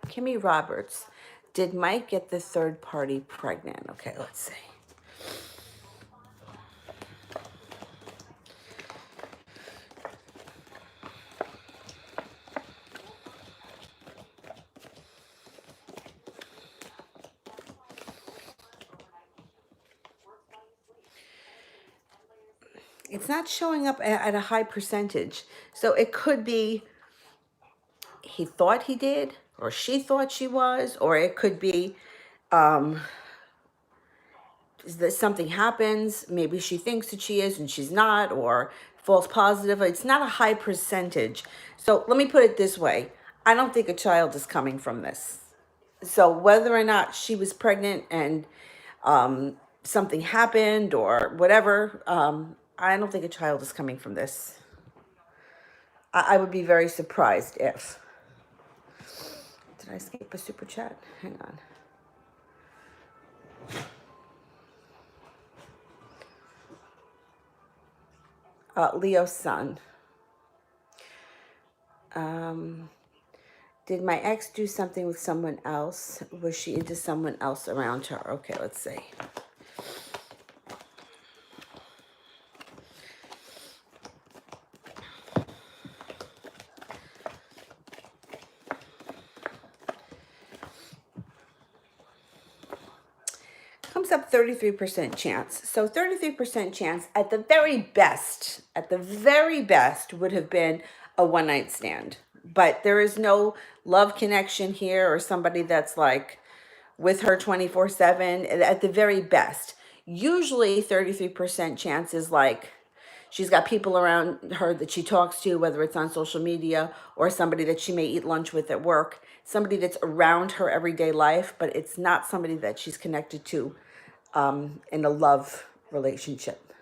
Kimmy Roberts. Did Mike get the third party pregnant? Okay, let's see. It's not showing up at a high percentage. So it could be he thought he did, or she thought she was, or it could be that something happens. Maybe she thinks that she is and she's not, or false positive. It's not a high percentage. So let me put it this way. I don't think a child is coming from this. So whether or not she was pregnant and something happened or whatever, I don't think a child is coming from this. I would be very surprised if. Did I skip a super chat? Hang on. Leo's son. Did my ex do something with someone else? Was she into someone else around her? Okay, let's see. Comes up 33% chance. So 33% chance at the very best would have been a one night stand. But there is no love connection here or somebody that's like with her 24/7 at the very best. Usually 33% chance is like she's got people around her that she talks to, whether it's on social media or somebody that she may eat lunch with at work, somebody that's around her everyday life, but it's not somebody that she's connected to in a love relationship.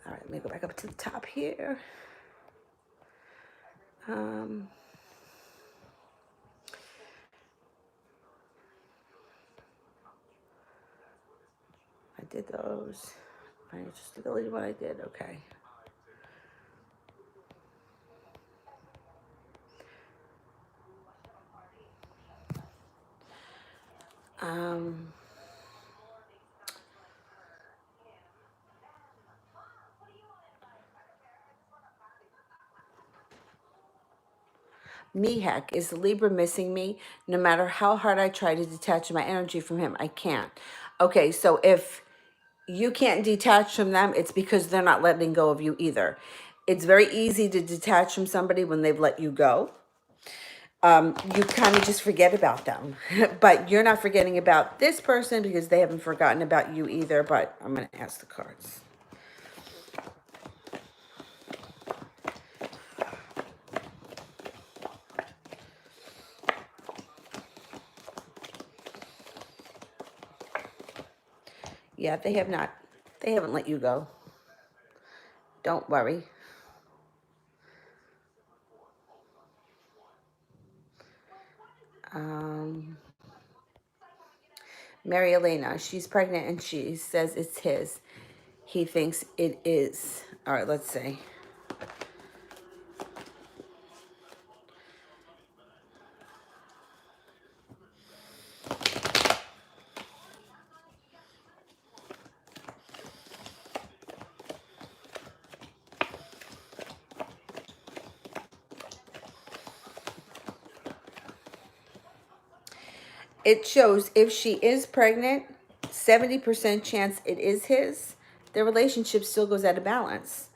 All right, let me go back up to the top here. I did those. Financial stability, what I did, okay. Mihek, is the Libra missing me? No matter how hard I try to detach my energy from him, I can't. Okay, so if you can't detach from them, it's because they're not letting go of you either. It's very easy to detach from somebody when they've let you go. you kind of just forget about them. But you're not forgetting about this person because they haven't forgotten about you either. But I'm going to ask the cards. Yeah, they have not. They haven't let you go. Don't worry. Mary Elena, she's pregnant and she says it's his. He thinks it is. All right, let's see. It shows if she is pregnant, 70% chance it is his. Their relationship still goes out of balance.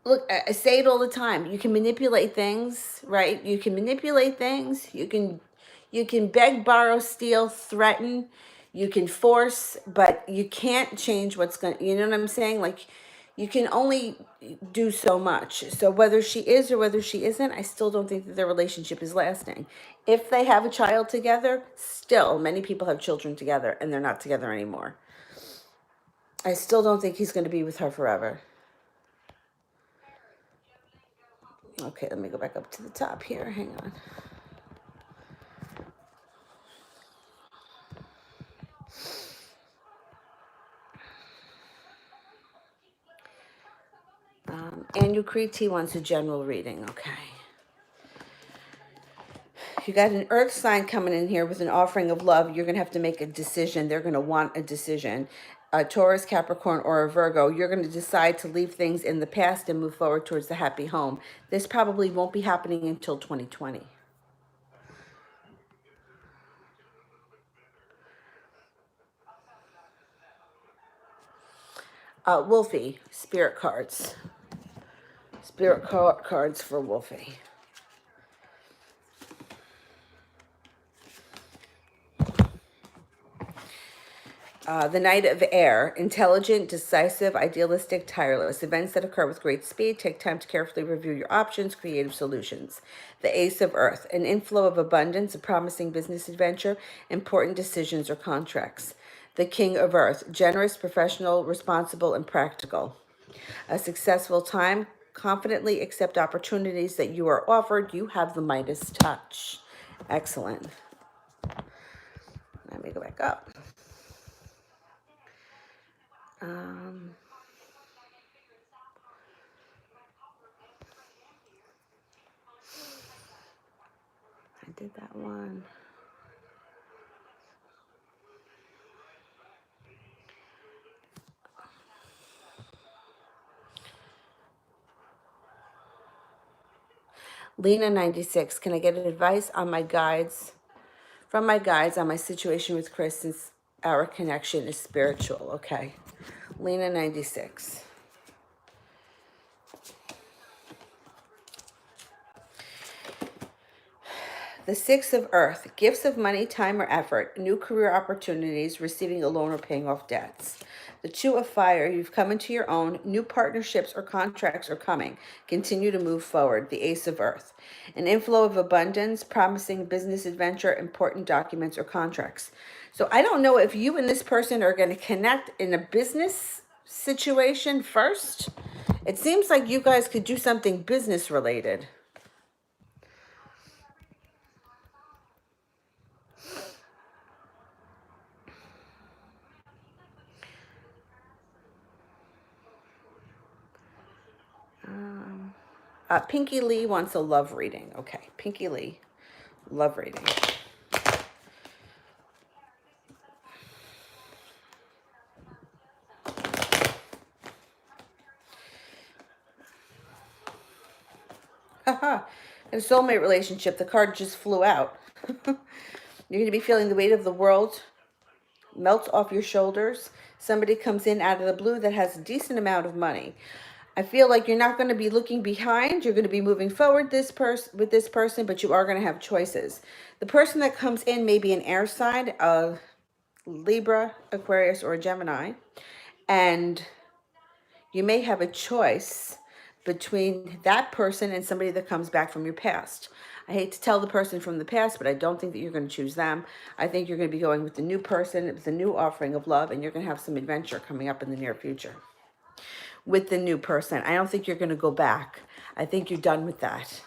Look, I say it all the time. You can manipulate things, right? You can manipulate things. You can beg, borrow, steal, threaten. You can force, but you can't change what's going to, you know what I'm saying? Like, you can only do so much. So whether she is or whether she isn't, I still don't think that their relationship is lasting. If they have a child together, still, many people have children together and they're not together anymore. I still don't think he's going to be with her forever. Okay, let me go back up to the top here. Hang on. Annual Kriti wants a general reading. Okay. You got an earth sign coming in here with an offering of love. You're going to have to make a decision. They're going to want a decision. A Taurus, Capricorn, or a Virgo, you're going to decide to leave things in the past and move forward towards the happy home. This probably won't be happening until 2020. Wolfie, spirit cards. Spirit cards for Wolfie. The Knight of Air, intelligent, decisive, idealistic, tireless. Events that occur with great speed. Take time to carefully review your options, creative solutions. The Ace of Earth, an inflow of abundance, a promising business adventure, important decisions or contracts. The King of Earth, generous, professional, responsible, and practical. A successful time, confidently accept opportunities that you are offered. You have the Midas touch. Excellent. Let me go back up. I did that one. Lena 96, can I get advice on my guides, from my guides on my situation with Chris since our connection is spiritual? Okay. Lena 96. The Six of Earth, gifts of money, time, or effort, new career opportunities, receiving a loan or paying off debts. The Two of Fire, you've come into your own, new partnerships or contracts are coming. Continue to move forward. The Ace of Earth, an inflow of abundance, promising business adventure, important documents or contracts. So I don't know if you and this person are going to connect in a business situation first. It seems like you guys could do something business related. Pinky Lee wants a love reading. Okay, Pinky Lee, love reading. Haha, in a soulmate relationship, the card just flew out. You're going to be feeling the weight of the world melt off your shoulders. Somebody comes in out of the blue that has a decent amount of money. I feel like you're not going to be looking behind. You're going to be moving forward with this person, but you are going to have choices. The person that comes in may be an air sign, a Libra, Aquarius, or a Gemini, and you may have a choice between that person and somebody that comes back from your past. I hate to tell the person from the past, but I don't think that you're going to choose them. I think you're going to be going with the new person with a new offering of love, and you're going to have some adventure coming up in the near future with the new person. I don't think you're going to go back. I think you're done with that.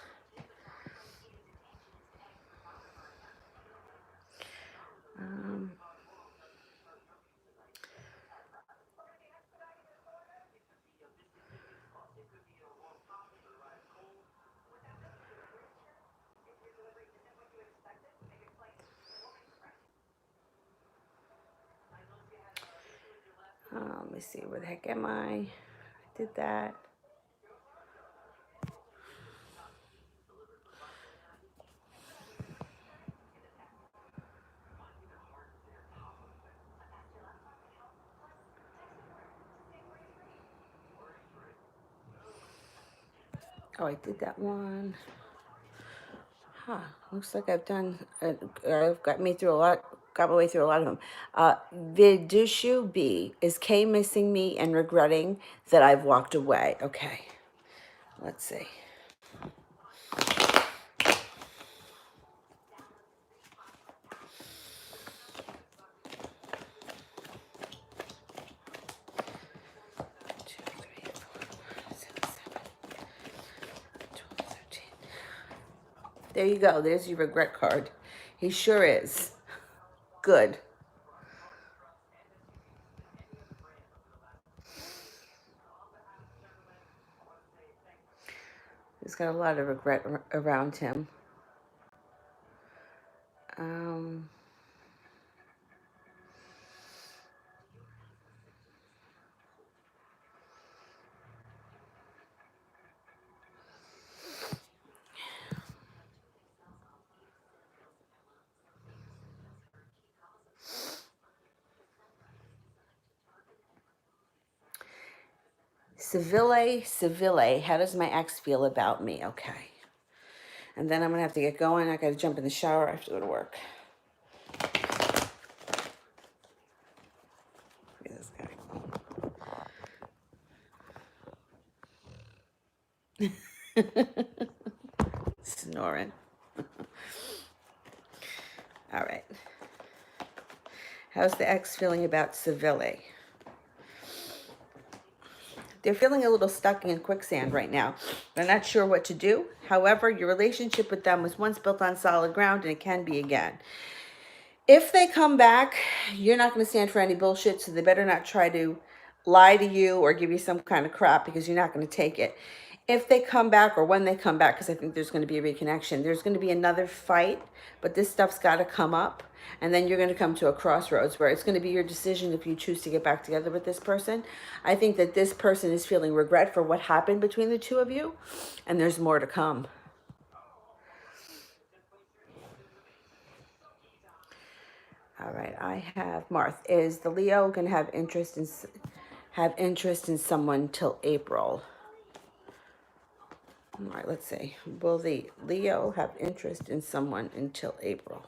Let me see, where the heck am I? I did that. Oh, I did that one. Huh. Looks like I've done. I've got me through a lot. Got my way through a lot of them. Vidushu B, is K missing me and regretting that I've walked away? Okay. Let's see. There you go. There's your regret card. He sure is. Good. He's got a lot of regret around him. Seville, how does my ex feel about me? Okay. And then I'm going to have to get going. I got to jump in the shower. I have to go to work. Look at this guy. Snoring. All right. How's the ex feeling about Seville? They're feeling a little stuck in quicksand right now. They're not sure what to do. However, your relationship with them was once built on solid ground, and it can be again. If they come back, you're not going to stand for any bullshit, so they better not try to lie to you or give you some kind of crap, because you're not going to take it. If they come back, or when they come back, because I think there's going to be a reconnection, there's going to be another fight, but this stuff's got to come up. And then you're going to come to a crossroads where it's going to be your decision if you choose to get back together with this person. I think that this person is feeling regret for what happened between the two of you, and there's more to come. All right, I have Marth. Is the Leo going to have interest in someone till April? All right, let's see. Will the Leo have interest in someone until April?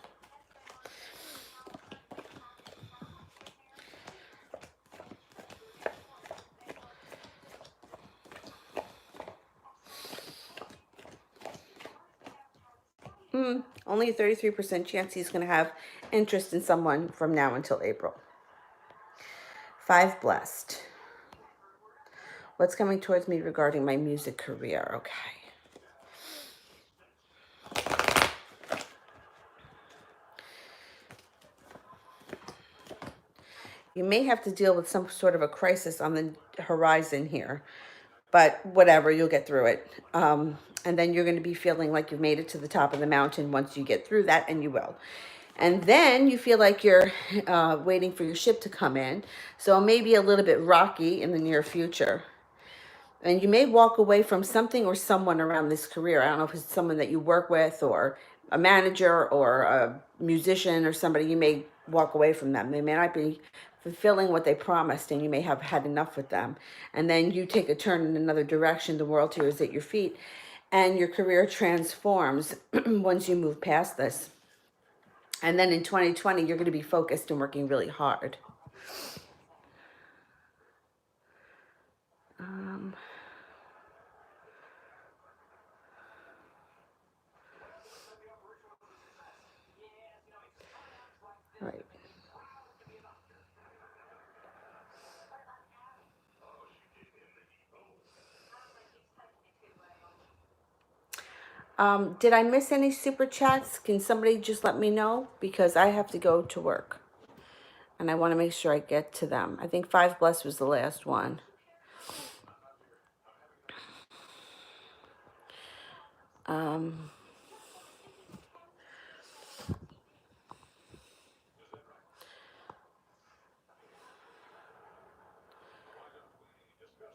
Only a 33% chance he's going to have interest in someone from now until April. 5 blessed. What's coming towards me regarding my music career? Okay. You may have to deal with some sort of a crisis on the horizon here, but whatever, you'll get through it. And then you're going to be feeling like you've made it to the top of the mountain once you get through that, and you will. And then you feel like you're waiting for your ship to come in. So it may be a little bit rocky in the near future. And you may walk away from something or someone around this career. I don't know if it's someone that you work with, or a manager, or a musician, or somebody. You may walk away from them. They may not be fulfilling what they promised, and you may have had enough with them. And then you take a turn in another direction, the world here is at your feet, and your career transforms once you move past this. And then in 2020, you're going to be focused and working really hard. Right. Did I miss any super chats? Can somebody just let me know? Because I have to go to work. And I want to make sure I get to them. I think Five Bless was the last one.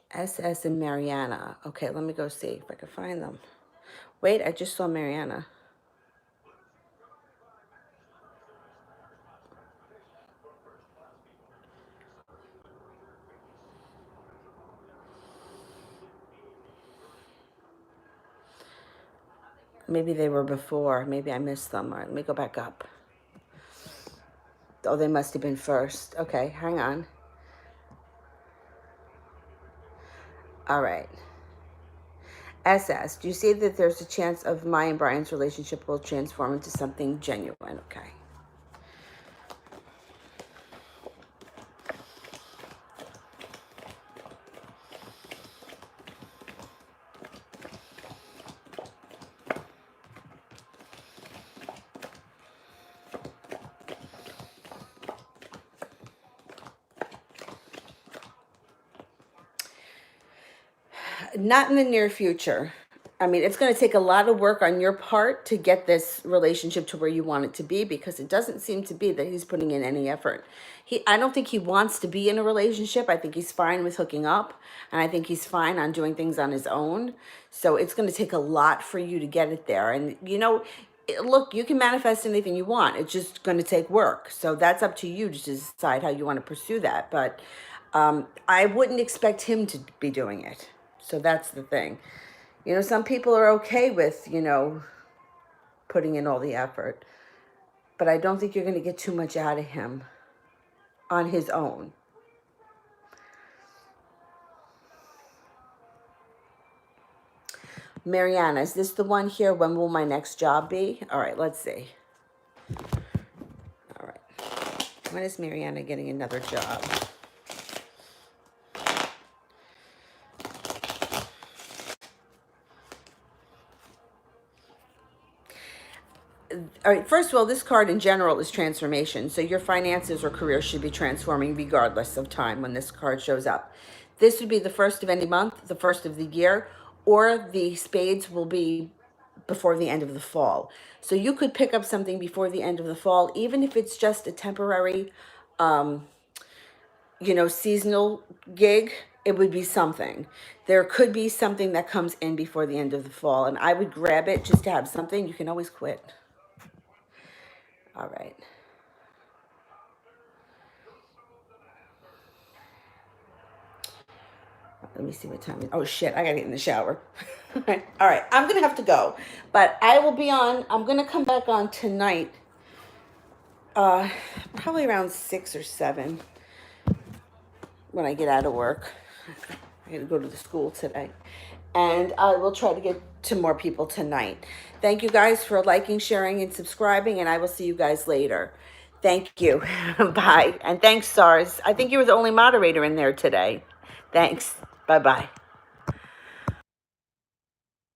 SS and Mariana. Okay, let me go see if I can find them. Wait, I just saw Mariana. Maybe they were before. Maybe I missed them. All right, let me go back up. Oh, they must have been first. Okay, hang on. All right. SS, do you see that there's a chance of my and Brian's relationship will transform into something genuine? Okay. Not in the near future. I mean, it's going to take a lot of work on your part to get this relationship to where you want it to be, because it doesn't seem to be that he's putting in any effort. I don't think he wants to be in a relationship. I think he's fine with hooking up, and I think he's fine on doing things on his own. So it's going to take a lot for you to get it there. And look, you can manifest anything you want. It's just going to take work. So that's up to you to decide how you want to pursue that. But I wouldn't expect him to be doing it. So that's the thing. Some people are okay with, putting in all the effort. But I don't think you're going to get too much out of him on his own. Mariana, is this the one here? When will my next job be? All right, let's see. All right. When is Mariana getting another job? All right, first of all, this card in general is transformation. So your finances or career should be transforming regardless of time when this card shows up. This would be the first of any month, the first of the year, or the spades will be before the end of the fall. So you could pick up something before the end of the fall, even if it's just a temporary, seasonal gig. It would be something. There could be something that comes in before the end of the fall, and I would grab it just to have something. You can always quit. All right. Let me see what time it is. Oh, shit. I got to get in the shower. All right. I'm going to have to go. But I will be on. I'm going to come back on tonight. Probably around 6 or 7 when I get out of work. I got to go to the school today. And I will try to get to more people tonight. Thank you guys for liking, sharing, and subscribing. And I will see you guys later. Thank you. Bye. And thanks, SARS. I think you were the only moderator in there today. Thanks. Bye-bye.